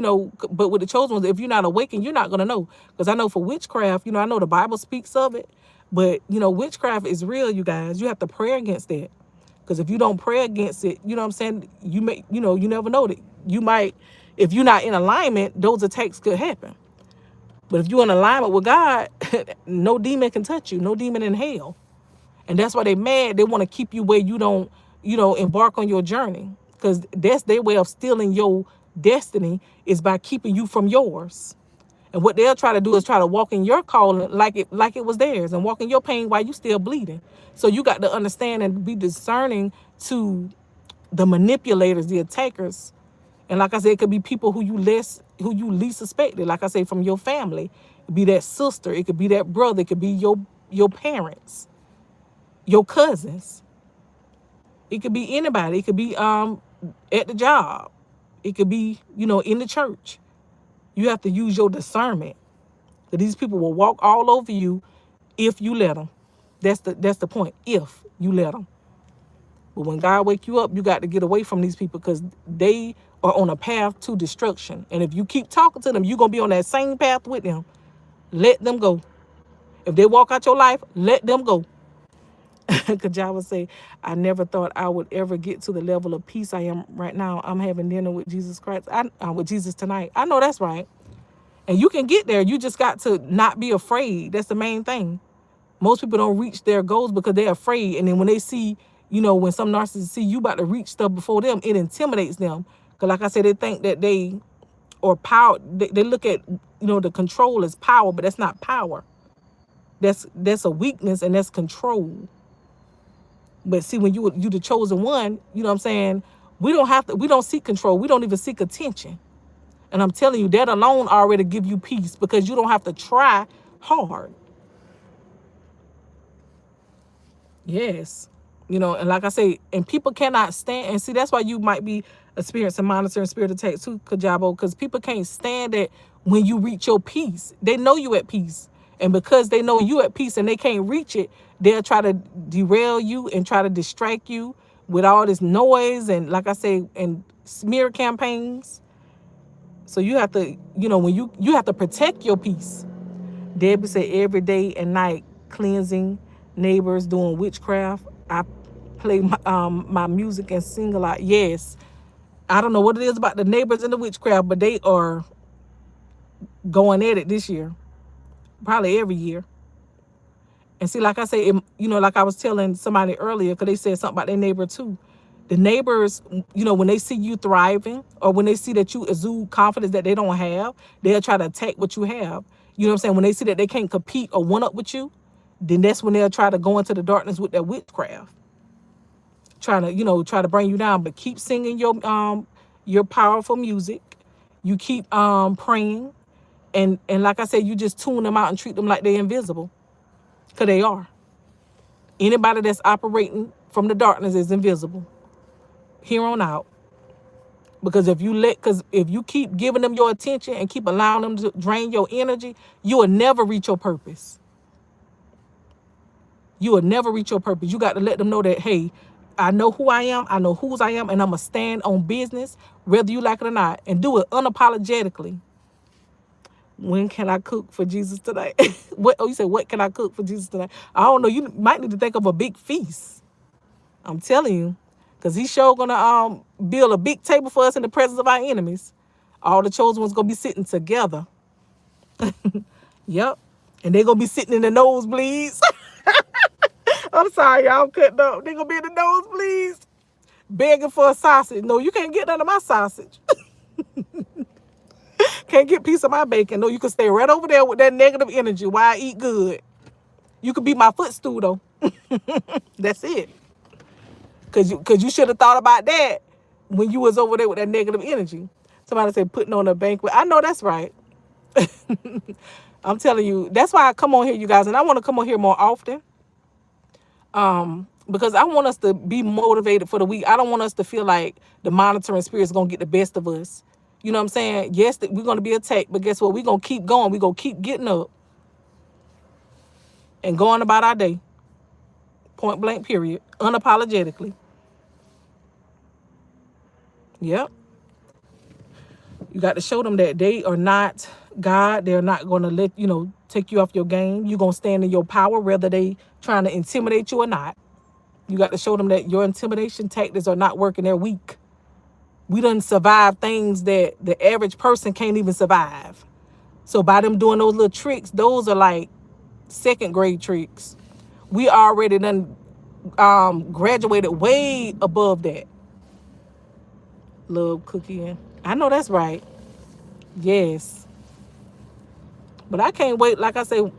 but with the chosen ones, if you're not awakened, you're not going to know. Because I know for witchcraft, I know the Bible speaks of it, but, witchcraft is real, you guys. You have to pray against that. Because if you don't pray against it, you know what I'm saying? You may, you never know that you might, if you're not in alignment, those attacks could happen. But if you're in alignment with God, no demon can touch you, no demon in hell. And that's why they mad. They want to keep you where you don't, embark on your journey. Because that's their way of stealing your destiny, is by keeping you from yours. And what they'll try to do is try to walk in your calling like it was theirs, and walk in your pain while you still bleeding. So you got to understand and be discerning to the manipulators, the attackers. And like I said, it could be people who you least suspected. Like I say, from your family. It could be that sister, it could be that brother, it could be your parents, your cousins. It could be anybody. It could be at the job. It could be, in the church. You have to use your discernment. That these people will walk all over you if you let them. That's the point. If you let them. But when God wake you up, you got to get away from these people, because they are on a path to destruction. And if you keep talking to them, you're going to be on that same path with them. Let them go. If they walk out your life, let them go. Kajawa say, I never thought I would ever get to the level of peace I am right now. I'm having dinner with Jesus Christ, with Jesus tonight. I know that's right. And you can get there. You just got to not be afraid. That's the main thing. Most people don't reach their goals because they're afraid. And then when they see, when some narcissists see you about to reach stuff before them, it intimidates them. Because like I said, they think that they are power. They look at, the control as power, but that's not power. That's a weakness, and that's control. But see, when you the chosen one, you know what I'm saying? We don't seek control. We don't even seek attention. And I'm telling you, that alone already give you peace, because you don't have to try hard. Yes. And like I say, and people cannot stand, and see, that's why you might be experiencing monitoring spirit attacks too, Kajabo, because people can't stand it when you reach your peace. They know you at peace. And because they know you at peace and they can't reach it, they'll try to derail you and try to distract you with all this noise and, like I say, and smear campaigns. So you have to, when you have to protect your peace. Debbie said every day and night, cleansing, neighbors doing witchcraft. I play my music and sing a lot. Yes. I don't know what it is about the neighbors and the witchcraft, but they are going at it this year. Probably every year. And see, like I say, like I was telling somebody earlier, because they said something about their neighbor too. The neighbors, when they see you thriving, or when they see that you exude confidence that they don't have, they'll try to attack what you have. You know what I'm saying? When they see that they can't compete or one up with you, then that's when they'll try to go into the darkness with their witchcraft. Trying to, try to bring you down. But keep singing your powerful music. You keep praying. And like I said, you just tune them out and treat them like they're invisible. Because they are. Anybody that's operating from the darkness is invisible. Here on out. Because if you keep giving them your attention and keep allowing them to drain your energy, you will never reach your purpose. You will never reach your purpose. You got to let them know that, hey, I know who I am. I know whose I am, and I'm going to stand on business, whether you like it or not, and do it unapologetically. When can I cook for Jesus tonight? What? Oh, you said, what can I cook for Jesus tonight? I don't know. You might need to think of a big feast. I'm telling you. Because he's sure going to build a big table for us in the presence of our enemies. All the chosen ones going to be sitting together. Yep. And they're going to be sitting in the nosebleeds. I'm sorry, y'all cutting up. They're going to be in the nosebleeds. Begging for a sausage. No, you can't get none of my sausage. Can't get a piece of my bacon. No, you can stay right over there with that negative energy while I eat good. You could be my footstool, though. That's it. Cause you should have thought about that when you was over there with that negative energy. Somebody said putting on a banquet. I know that's right. I'm telling you, that's why I come on here, you guys, and I want to come on here more often. Because I want us to be motivated for the week. I don't want us to feel like the monitoring spirit is gonna get the best of us. You know what I'm saying? Yes, we're gonna be attacked, but guess what? We're gonna keep going. We're gonna keep getting up and going about our day. Point blank, period. Unapologetically. Yep. You got to show them that they are not God. They're not going to let, take you off your game. You're going to stand in your power, whether they trying to intimidate you or not. You got to show them that your intimidation tactics are not working. They're weak. We done survive things that the average person can't even survive. So by them doing those little tricks, those are like second grade tricks. We already done graduated way above that. Love cookie. I know that's right. Yes. But I can't wait. Like I say,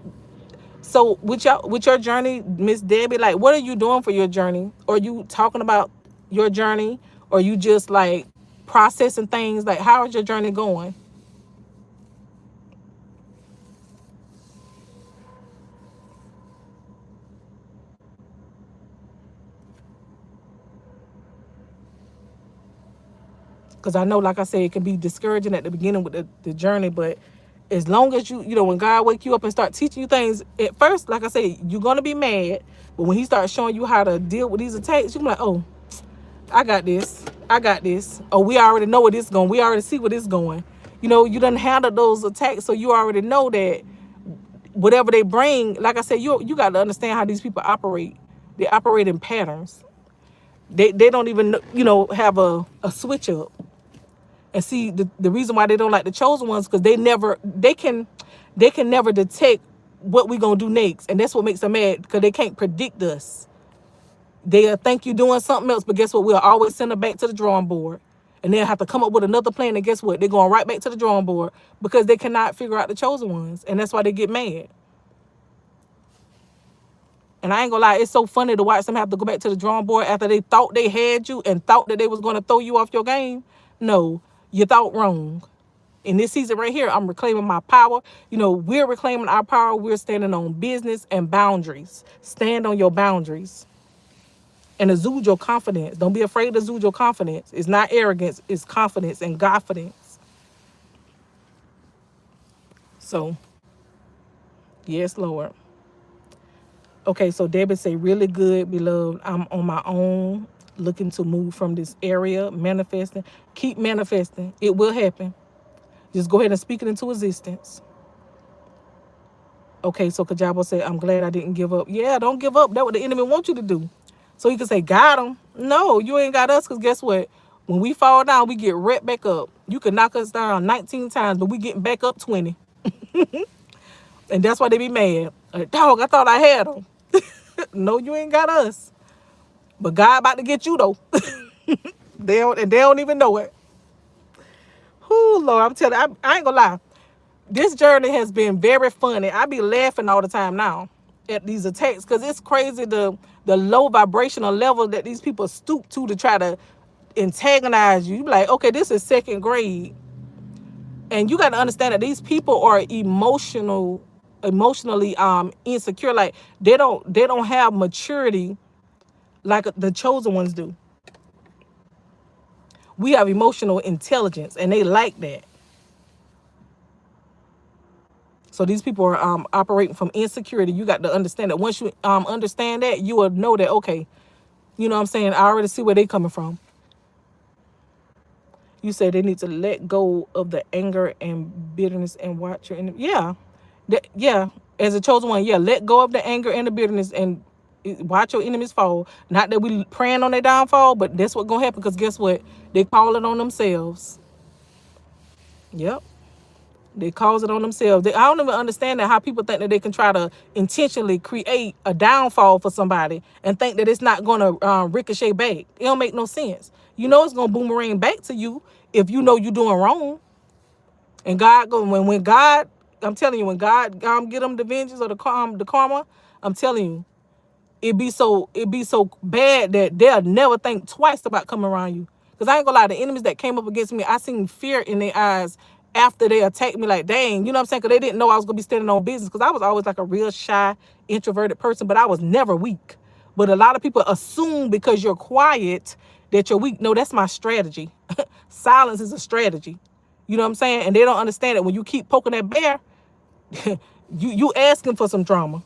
so with your journey, Miss Debbie, like, what are you doing for your journey? Are you talking about your journey? Or you just like processing things? Like, how is your journey going? Because I know, like I said, it can be discouraging at the beginning with the journey, but as long as when God wake you up and start teaching you things, at first, like I said, you're going to be mad. But when he starts showing you how to deal with these attacks, you're like, oh, I got this. I got this. Oh, we already know where this is going. We already see where this is going. You done handle those attacks, so you already know that whatever they bring, like I said, you got to understand how these people operate. They operate in patterns. They don't even, have a switch up. And see, the reason why they don't like the chosen ones, because they can never detect what we gonna do next, and that's what makes them mad, because they can't predict us. They'll think you're doing something else, but guess what? We'll always send them back to the drawing board, and they'll have to come up with another plan. And guess what? They're going right back to the drawing board because they cannot figure out the chosen ones, and that's why they get mad. And I ain't gonna lie, it's so funny to watch them have to go back to the drawing board after they thought they had you and thought that they was gonna throw you off your game. No, you thought wrong. In this season right here, I'm reclaiming my power. We're reclaiming our power. We're standing on business and boundaries. Stand on your boundaries. And exude your confidence. Don't be afraid to exude your confidence. It's not arrogance. It's confidence and confidence. So, yes, Lord. Okay, so Debbie say, really good, beloved. I'm on my own, looking to move from this area, manifesting. Keep manifesting. It will happen. Just go ahead and speak it into existence. Okay, so Kajabo said, I'm glad I didn't give up. Yeah, don't give up. That's what the enemy wants you to do. So you can say, got him. No, you ain't got us, because guess what? When we fall down, we get right back up. You can knock us down 19 times, but we getting back up 20. And that's why they be mad. Like, dog, I thought I had them. No, you ain't got us. But God about to get you, though. They don't even know it. Whoo, Lord, I'm telling you, I ain't gonna lie. This journey has been very funny. I be laughing all the time now at these attacks, because it's crazy the low vibrational level that these people stoop to try to antagonize you. You be like, okay, this is second grade. And you got to understand that these people are emotionally insecure. Like they don't have maturity like the chosen ones do. We have emotional intelligence, and they like that. So these people are operating from insecurity. You got to understand that once you understand that, you will know that, okay, You know what I'm saying? I already see where they coming from. You say they need to let go of the anger and bitterness and watch your enemy. Yeah. Yeah. As a chosen one, yeah, let go of the anger and the bitterness and watch your enemies fall. Not that we praying on their downfall, but that's what's gonna happen because guess what? They call it on themselves. Yep. They cause it on themselves. I don't even understand that how people think that they can try to intentionally create a downfall for somebody and think that it's not going to ricochet back. It don't make no sense. You know it's going to boomerang back to you if you know you're doing wrong. And God go when God, I'm telling you, when God get them the vengeance or the karma, I'm telling you, it be so bad that they'll never think twice about coming around you. Because I ain't gonna lie, the enemies that came up against me, I seen fear in their eyes after they attacked me. Like, dang, you know what I'm saying? Because they didn't know I was gonna be standing on business. Because I was always like a real shy, introverted person, but I was never weak. But a lot of people assume because you're quiet that you're weak. No, that's my strategy. Silence is a strategy. You know what I'm saying? And they don't understand it. When you keep poking that bear, you asking for some drama.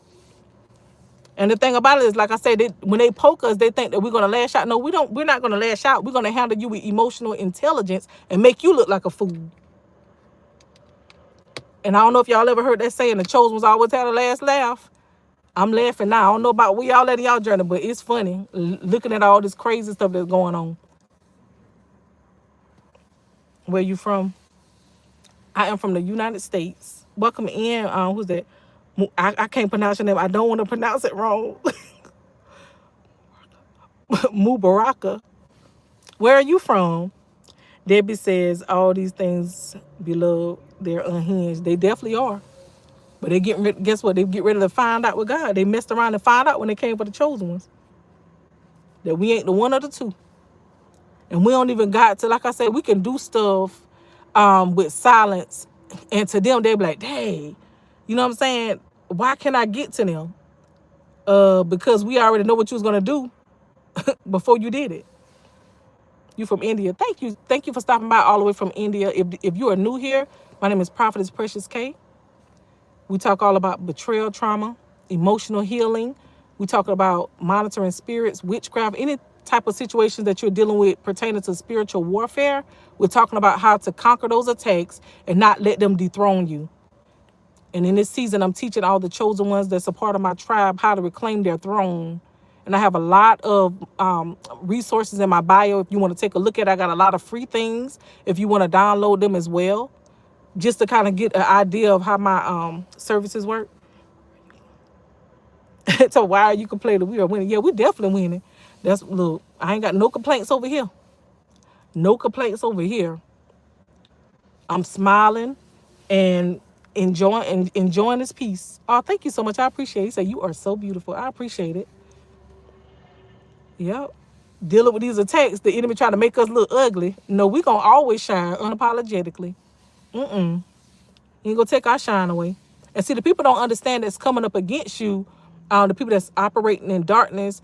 And the thing about it is, like I said, when they poke us, they think that we're gonna lash out. No, we don't. We're not gonna lash out. We're gonna handle you with emotional intelligence and make you look like a fool. And I don't know if y'all ever heard that saying, the chosen ones always had a last laugh. I'm laughing now. I don't know about where y'all at in y'all journey, but it's funny looking at all this crazy stuff that's going on. Where you from? I am from the United States. Welcome in. Who's that? I can't pronounce your name. I don't want to pronounce it wrong. Mubaraka. Where are you from? Debbie says all these things, beloved, they're unhinged. They definitely are. But they get rid. Guess what? They get ready to find out with God. They messed around and find out when they came for the chosen ones that we ain't the one or the two, and we don't even got to. Like I said, we can do stuff with silence, and to them they be like, "Hey, you know what I'm saying? Why can't I get to them? Because we already know what you was gonna do before you did it." You from India? Thank you for stopping by all the way from India. If you are new here, my name is Prophetess Precious K. We talk all about betrayal, trauma, emotional healing. We talk about monitoring spirits, witchcraft, any type of situations that you're dealing with pertaining to spiritual warfare. We're talking about how to conquer those attacks and not let them dethrone you. And in this season, I'm teaching all the chosen ones that's a part of my tribe how to reclaim their throne. And I have a lot of resources in my bio. If you want to take a look at it, I got a lot of free things if you want to download them as well, just to kind of get an idea of how my services work. So why you can play that we are winning? Yeah, we definitely winning. Look, I ain't got no complaints over here. No complaints over here. I'm smiling and enjoying this piece. Oh, thank you so much. I appreciate it. You say you are so beautiful. I appreciate it. Yep. Dealing with these attacks, the enemy trying to make us look ugly. No, we gonna always shine unapologetically. You ain't gonna take our shine away. And see, the people don't understand that's coming up against you, the people that's operating in darkness,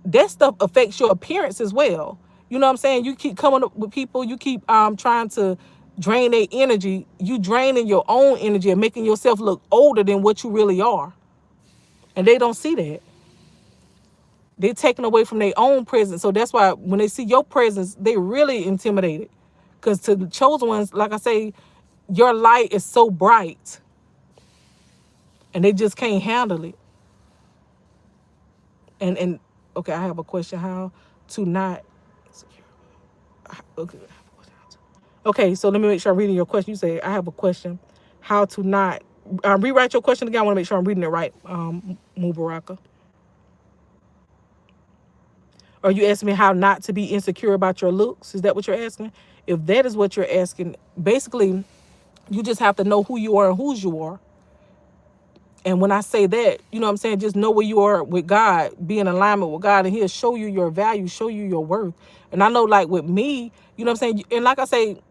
that stuff affects your appearance as well. You know what I'm saying? You keep coming up with people, you keep trying to drain their energy, you draining your own energy and making yourself look older than what you really are. And they don't see that. They're taken away from their own presence. So that's why when they see your presence, they really intimidated. Because to the chosen ones, like I say, your light is so bright. And they just can't handle it. And okay, I have a question. How to not... Okay, so let me make sure I'm reading your question. You say, I have a question. How to not... rewrite your question again. I want to make sure I'm reading it right, Mubaraka. Are you asking me how not to be insecure about your looks? Is that what you're asking? If that is what you're asking, basically, you just have to know who you are and whose you are. And when I say that, you know what I'm saying? Just know where you are with God, be in alignment with God, and he'll show you your value, show you your worth. And I know, like with me, you know what I'm saying? And like I say,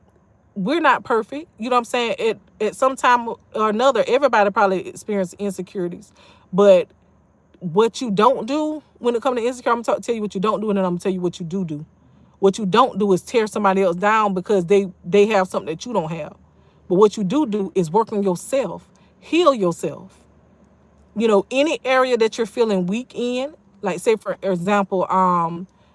we're not perfect. You know what I'm saying? At some time or another, everybody probably experiences insecurities. But what you don't do when it comes to insecure, I'm going to tell you what you don't do, and then I'm going to tell you what you do. What you don't do is tear somebody else down because they have something that you don't have. But what you do is work on yourself, heal yourself. You know, any area that you're feeling weak in, like say for example,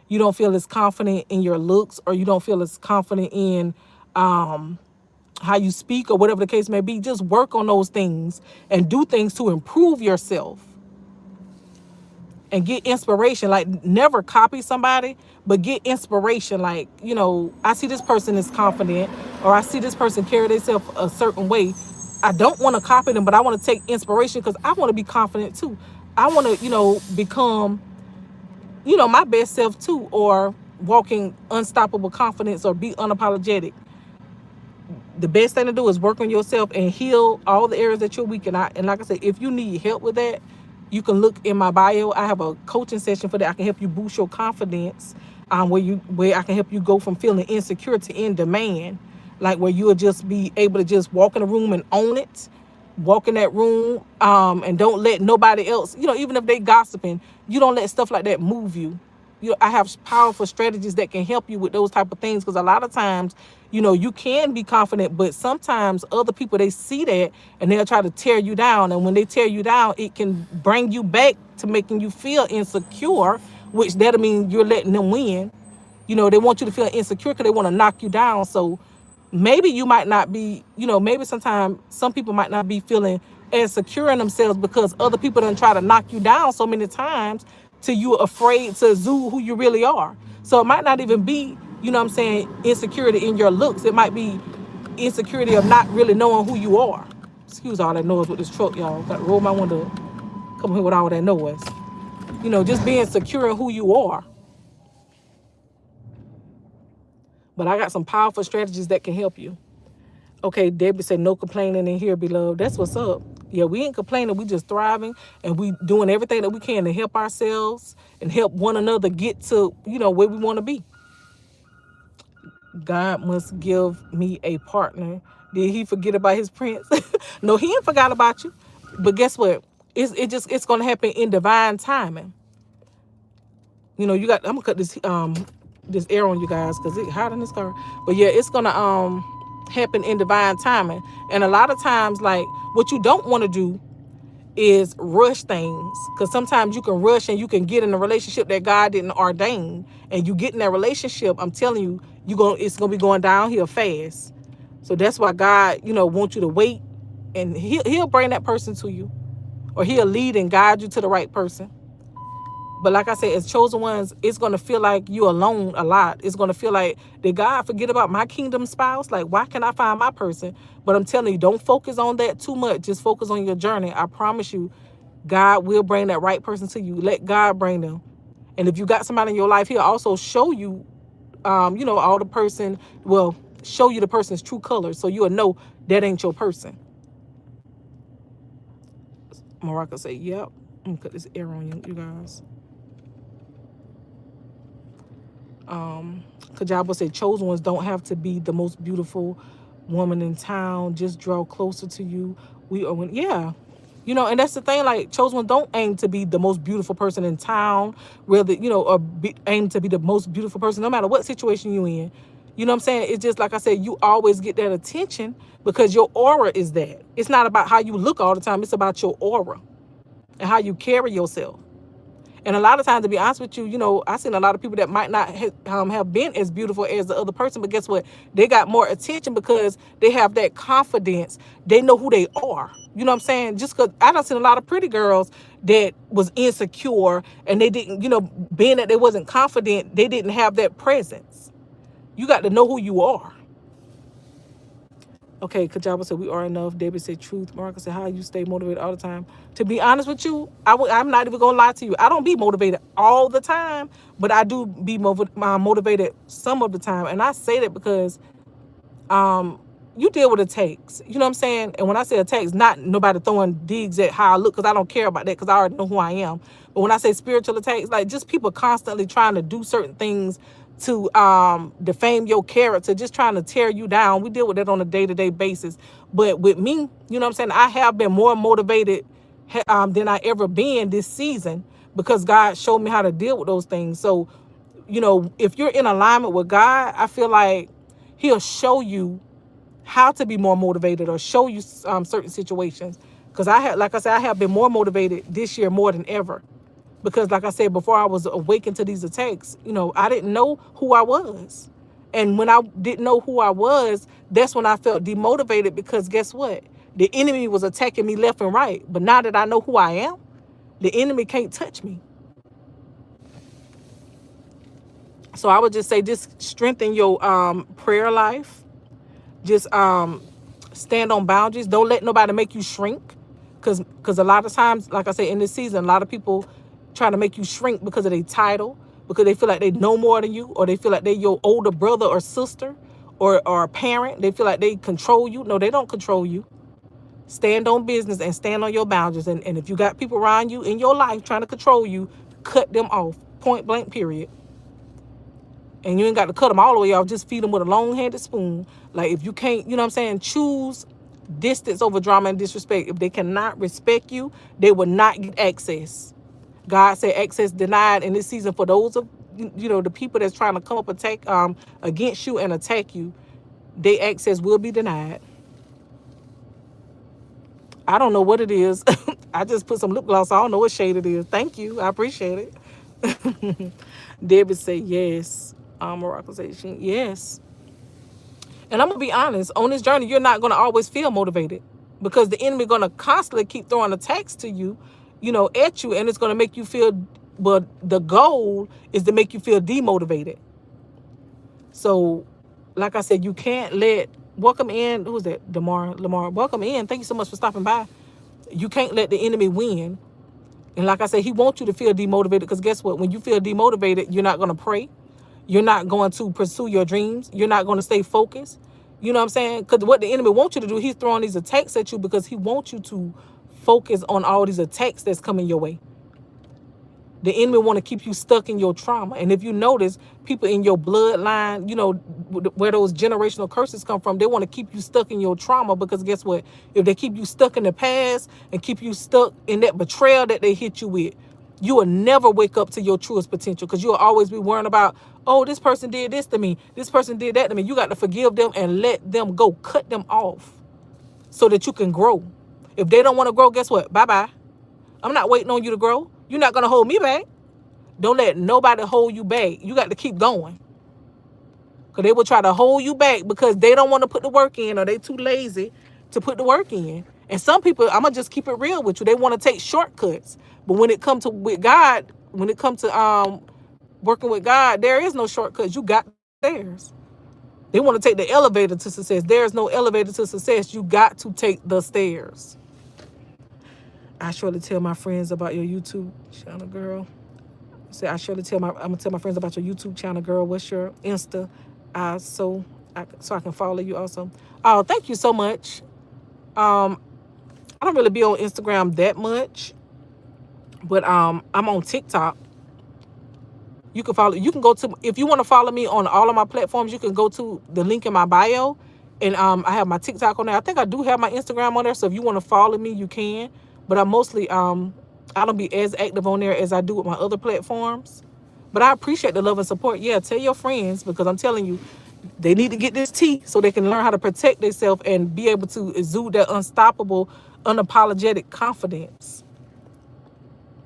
you don't feel as confident in your looks, or you don't feel as confident in how you speak, or whatever the case may be. Just work on those things and do things to improve yourself and get inspiration. Like, never copy somebody, but get inspiration. Like, I see this person is confident, or I see this person carry themselves a certain way. I don't want to copy them, but I want to take inspiration, because I want to be confident too. I want to, become, my best self too, or walking unstoppable confidence, or be unapologetic. The best thing to do is work on yourself and heal all the areas that you're weak in. And like I said, if you need help with that, you can look in my bio. I have a coaching session for that. I can help you boost your confidence, where I can help you go from feeling insecure to in demand, like where you'll just be able to just walk in a room and own it. Walk in that room, and don't let nobody else, even if they gossiping, you don't let stuff like that move you. I have powerful strategies that can help you with those type of things, because a lot of times, you can be confident, but sometimes other people, they see that and they'll try to tear you down. And when they tear you down, it can bring you back to making you feel insecure, which that'll mean you're letting them win. They want you to feel insecure because they want to knock you down. So maybe you might not be, maybe sometimes some people might not be feeling as secure in themselves, because other people done try to knock you down so many times till you're afraid to exude who you really are. So it might not even be, insecurity in your looks. It might be insecurity of not really knowing who you are. Excuse all that noise with this truck, y'all. Got to roll my window, come here with all that noise. Just being secure in who you are. But I got some powerful strategies that can help you. Okay, Debbie said no complaining in here, beloved. That's what's up. Yeah, we ain't complaining. We just thriving, and we doing everything that we can to help ourselves and help one another get to, where we want to be. God must give me a partner. Did he forget about his prince? No, he ain't forgot about you. But guess what? It's gonna happen in divine timing. I'm gonna cut this air on you guys, because it's hot in this car. But yeah, it's gonna happen in divine timing. And a lot of times, like, what you don't want to do is rush things, because sometimes you can rush and you can get in a relationship that God didn't ordain, and you get in that relationship, I'm telling you, it's gonna be going downhill fast. So that's why God, wants you to wait, and he'll bring that person to you, or he'll lead and guide you to the right person. But like I said, as chosen ones, it's going to feel like you're alone a lot. It's going to feel like, did God forget about my kingdom spouse? Like, why can't I find my person? But I'm telling you, don't focus on that too much. Just focus on your journey. I promise you, God will bring that right person to you. Let God bring them. And if you got somebody in your life, he'll also show you, all the person, show you the person's true colors, so you'll know that ain't your person. Morocco say, yep. I'm going to put this air on you guys. Kajabo said, chosen ones don't have to be the most beautiful woman in town. Just draw closer to you. We are when, yeah. And that's the thing, like, chosen ones don't aim to be the most beautiful person in town, rather, or aim to be the most beautiful person, no matter what situation you in. You know what I'm saying? It's just, like I said, you always get that attention because your aura is that. It's not about how you look all the time. It's about your aura and how you carry yourself. And a lot of times, to be honest with you, I've seen a lot of people that might not have been as beautiful as the other person, but guess what? They got more attention because they have that confidence. They know who they are. You know what I'm saying? Just because I done seen a lot of pretty girls that was insecure, and they didn't, being that they wasn't confident, they didn't have that presence. You got to know who you are. Okay, Kajaba said, we are enough. Debbie said, truth. Marcus said, how you stay motivated all the time? To be honest with you, I'm not even going to lie to you. I don't be motivated all the time, but I do be motivated some of the time. And I say that because you deal with attacks. You know what I'm saying? And when I say attacks, not nobody throwing digs at how I look, because I don't care about that, because I already know who I am. But when I say spiritual attacks, like just people constantly trying to do certain things to defame your character, just trying to tear you down. We deal with that on a day-to-day basis. But with me, you know what I'm saying, I have been more motivated than I ever been this season, because God showed me how to deal with those things. So, if you're in alignment with God, I feel like he'll show you how to be more motivated, or show you certain situations. Because like I said, I have been more motivated this year more than ever. Because like I said, before I was awakened to these attacks, I didn't know who I was. And when I didn't know who I was, that's when I felt demotivated, because guess what? The enemy was attacking me left and right. But now that I know who I am, the enemy can't touch me. So I would just say, just strengthen your prayer life. Just stand on boundaries. Don't let nobody make you shrink. Because a lot of times, like I say, in this season, a lot of people try to make you shrink because of their title, because they feel like they know more than you, or they feel like they're your older brother or sister, or a parent. They feel like they control you. No, they don't control you. Stand on business and stand on your boundaries. And if you got people around you in your life trying to control you, cut them off. Point blank, period. And you ain't got to cut them all the way off. Just feed them with a long-handed spoon. Like, if you can't, you know what I'm saying, choose distance over drama and disrespect. If they cannot respect you, they will not get access. God said access denied in this season for those of, the people that's trying to come up attack against you and attack you. Their access will be denied. I don't know what it is. I just put some lip gloss. I don't know what shade it is. Thank you. I appreciate it. Debbie said yes. Morocco said yes. And I'm going to be honest. On this journey, you're not going to always feel motivated, because the enemy going to constantly keep throwing attacks to you, at you. And it's going to make you feel, but the goal is to make you feel demotivated. So, like I said, you can't let, welcome in, who's that? Lamar, welcome in. Thank you so much for stopping by. You can't let the enemy win. And like I said, he wants you to feel demotivated, because guess what? When you feel demotivated, you're not going to pray. You're not going to pursue your dreams. You're not going to stay focused. You know what I'm saying? Because what the enemy wants you to do, he's throwing these attacks at you because he wants you to focus on all these attacks that's coming your way. The enemy want to keep you stuck in your trauma. And if you notice, people in your bloodline, where those generational curses come from, they want to keep you stuck in your trauma, because guess what? If they keep you stuck in the past and keep you stuck in that betrayal that they hit you with, you will never wake up to your truest potential, because you'll always be worrying about, oh, this person did this to me. This person did that to me. You got to forgive them and let them go. Cut them off so that you can grow. If they don't want to grow, guess what? Bye-bye. I'm not waiting on you to grow. You're not going to hold me back. Don't let nobody hold you back. You got to keep going. Because they will try to hold you back because they don't want to put the work in, or they too lazy to put the work in. And some people, I'm going to just keep it real with you, they want to take shortcuts. But when it comes to with God, when it comes to working with God, there is no shortcuts. You got theirs. They want to take the elevator to success. There is no elevator to success. You got to take the stairs. I surely tell my friends about your YouTube channel, girl. I'm gonna tell my friends about your YouTube channel, girl. What's your Insta? So I can follow you also. Oh, thank you so much. I don't really be on Instagram that much, but I'm on TikTok. You can go to, if you want to follow me on all of my platforms, you can go to the link in my bio, and I have my TikTok on there. I think I do have my Instagram on there, so if you want to follow me, you can. But I'm mostly I don't be as active on there as I do with my other platforms. But I appreciate the love and support. Yeah, tell your friends, because I'm telling you, they need to get this tea so they can learn how to protect themselves and be able to exude that unstoppable, unapologetic confidence.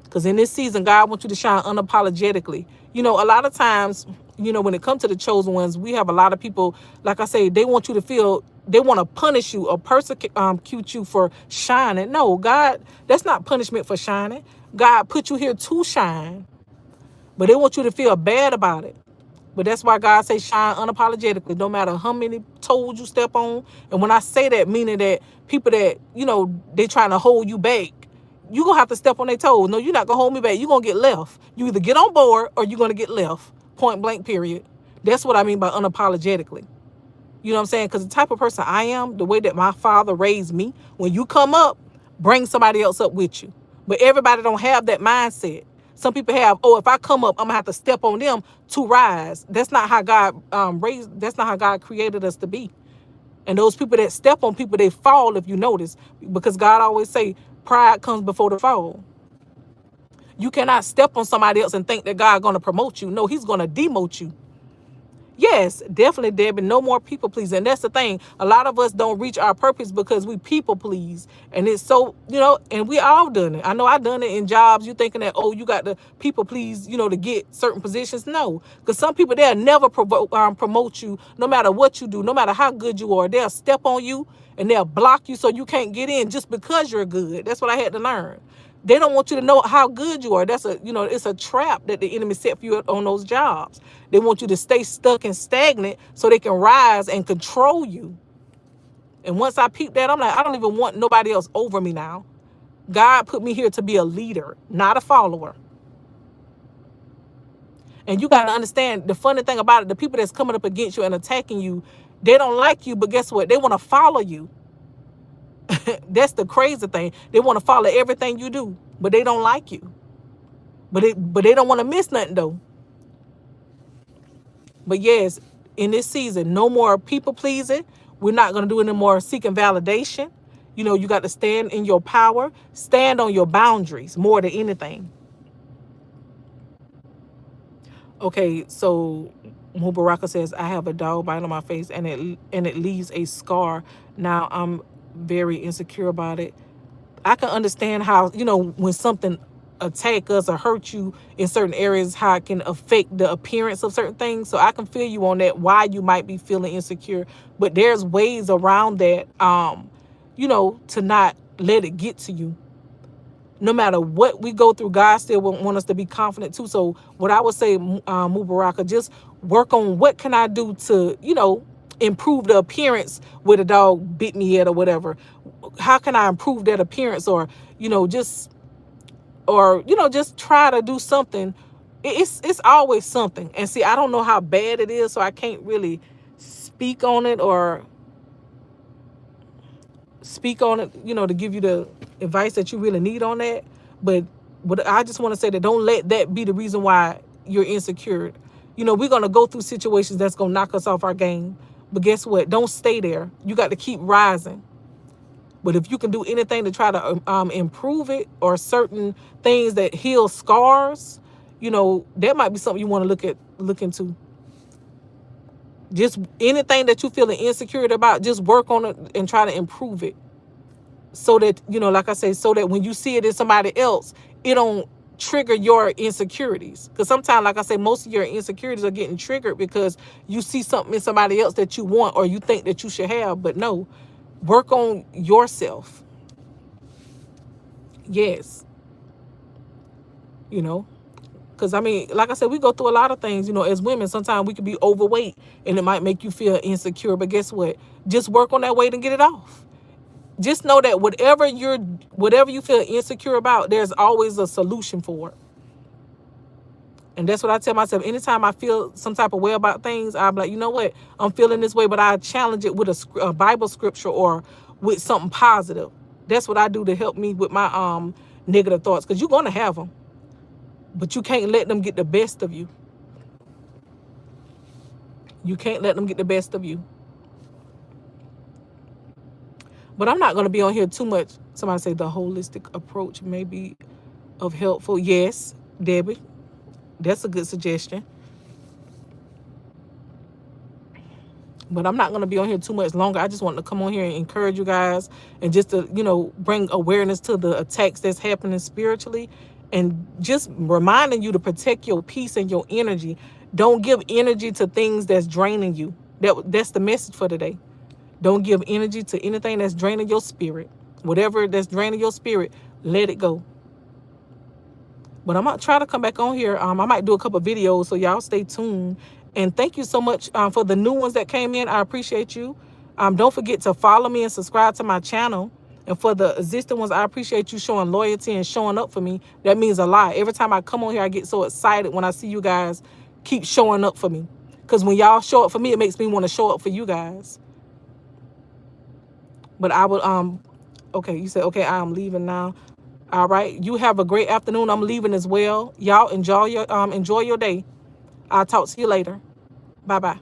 Because in this season, God wants you to shine unapologetically. A lot of times, when it comes to the chosen ones, we have a lot of people, like I say, they want you to feel, they want to punish you or persecute you for shining. No, God, that's not punishment for shining. God put you here to shine. But they want you to feel bad about it. But that's why God says shine unapologetically, no matter how many toes you step on. And when I say that, meaning that people that, they trying to hold you back, you're going to have to step on their toes. No, you're not going to hold me back. You're going to get left. You either get on board or you're going to get left. Point blank, period. That's what I mean by unapologetically. You know what I'm saying? Because the type of person I am, the way that my father raised me, when you come up, bring somebody else up with you. But everybody don't have that mindset. Some people have, oh, if I come up, I'm gonna have to step on them to rise. That's not how God that's not how God created us to be. And those people that step on people, they fall, if you notice, because God always say pride comes before the fall. You cannot step on somebody else and think that God gonna promote you. No, he's gonna demote you. Yes, definitely, Debbie. No more people pleasing. And that's the thing. A lot of us don't reach our purpose because we people please. And it's so, and we all done it. I know I done it in jobs. You thinking that, oh, you got to people please, to get certain positions. No. Because some people, they'll never promote you no matter what you do, no matter how good you are. They'll step on you and they'll block you so you can't get in just because you're good. That's what I had to learn. They don't want you to know how good you are. That's it's a trap that the enemy set for you on those jobs. They want you to stay stuck and stagnant so they can rise and control you. And once I peeped that, I'm like, I don't even want nobody else over me now. God put me here to be a leader, not a follower. And you got to understand the funny thing about it, the people that's coming up against you and attacking you, they don't like you, but guess what? They want to follow you. That's the crazy thing. They want to follow everything you do, but they don't like you. But they don't want to miss nothing though. But yes, in this season, no more people pleasing. We're not going to do any more seeking validation. You got to stand in your power, stand on your boundaries more than anything. Okay, so Mubaraka says, I have a dog bite on my face and it leaves a scar. Now I'm very insecure about it. I can understand how, when something attack us or hurt you in certain areas, how it can affect the appearance of certain things. So I can feel you on that, why you might be feeling insecure. But there's ways around that, to not let it get to you. No matter what we go through, God still want us to be confident too. So what I would say, Mubaraka, just work on what can I do to, improve the appearance where the dog bit me at or whatever. How can I improve that appearance, or, just try to do something. It's always something. And see, I don't know how bad it is, so I can't really speak on it to give you the advice that you really need on that. But I just want to say that don't let that be the reason why you're insecure. We're going to go through situations that's going to knock us off our game. But guess what? Don't stay there. You got to keep rising. But if you can do anything to try to improve it, or certain things that heal scars, that might be something you want to look into. Just anything that you feeling insecure about, just work on it and try to improve it. So that, like I say, so that when you see it in somebody else, it don't trigger your insecurities. Because sometimes, like I say, most of your insecurities are getting triggered because you see something in somebody else that you want or you think that you should have. But no, work on yourself. Yes. Because, like I said, we go through a lot of things, as women. Sometimes we could be overweight and it might make you feel insecure. But guess what? Just work on that weight and get it off. Just know that whatever you feel insecure about, there's always a solution for it. And that's what I tell myself. Anytime I feel some type of way about things, I'm like, you know what? I'm feeling this way, but I challenge it with a Bible scripture or with something positive. That's what I do to help me with my negative thoughts, because you're going to have them. But you can't let them get the best of you. You can't let them get the best of you. But I'm not going to be on here too much. Somebody say the holistic approach may be of helpful. Yes, Debbie. That's a good suggestion. But I'm not going to be on here too much longer. I just want to come on here and encourage you guys, and just to, bring awareness to the attacks that's happening spiritually, and just reminding you to protect your peace and your energy. Don't give energy to things that's draining you. That's the message for today. Don't give energy to anything that's draining your spirit. Whatever that's draining your spirit, let it go. But I'm going to try to come back on here. I might do a couple of videos, so y'all stay tuned. And thank you so much for the new ones that came in. I appreciate you. Don't forget to follow me and subscribe to my channel. And for the existing ones, I appreciate you showing loyalty and showing up for me. That means a lot. Every time I come on here, I get so excited when I see you guys keep showing up for me. Because when y'all show up for me, it makes me want to show up for you guys. But I would, okay, you said, okay, I'm leaving now. All right. You have a great afternoon. I'm leaving as well. Y'all enjoy your day. I'll talk to you later. Bye-bye.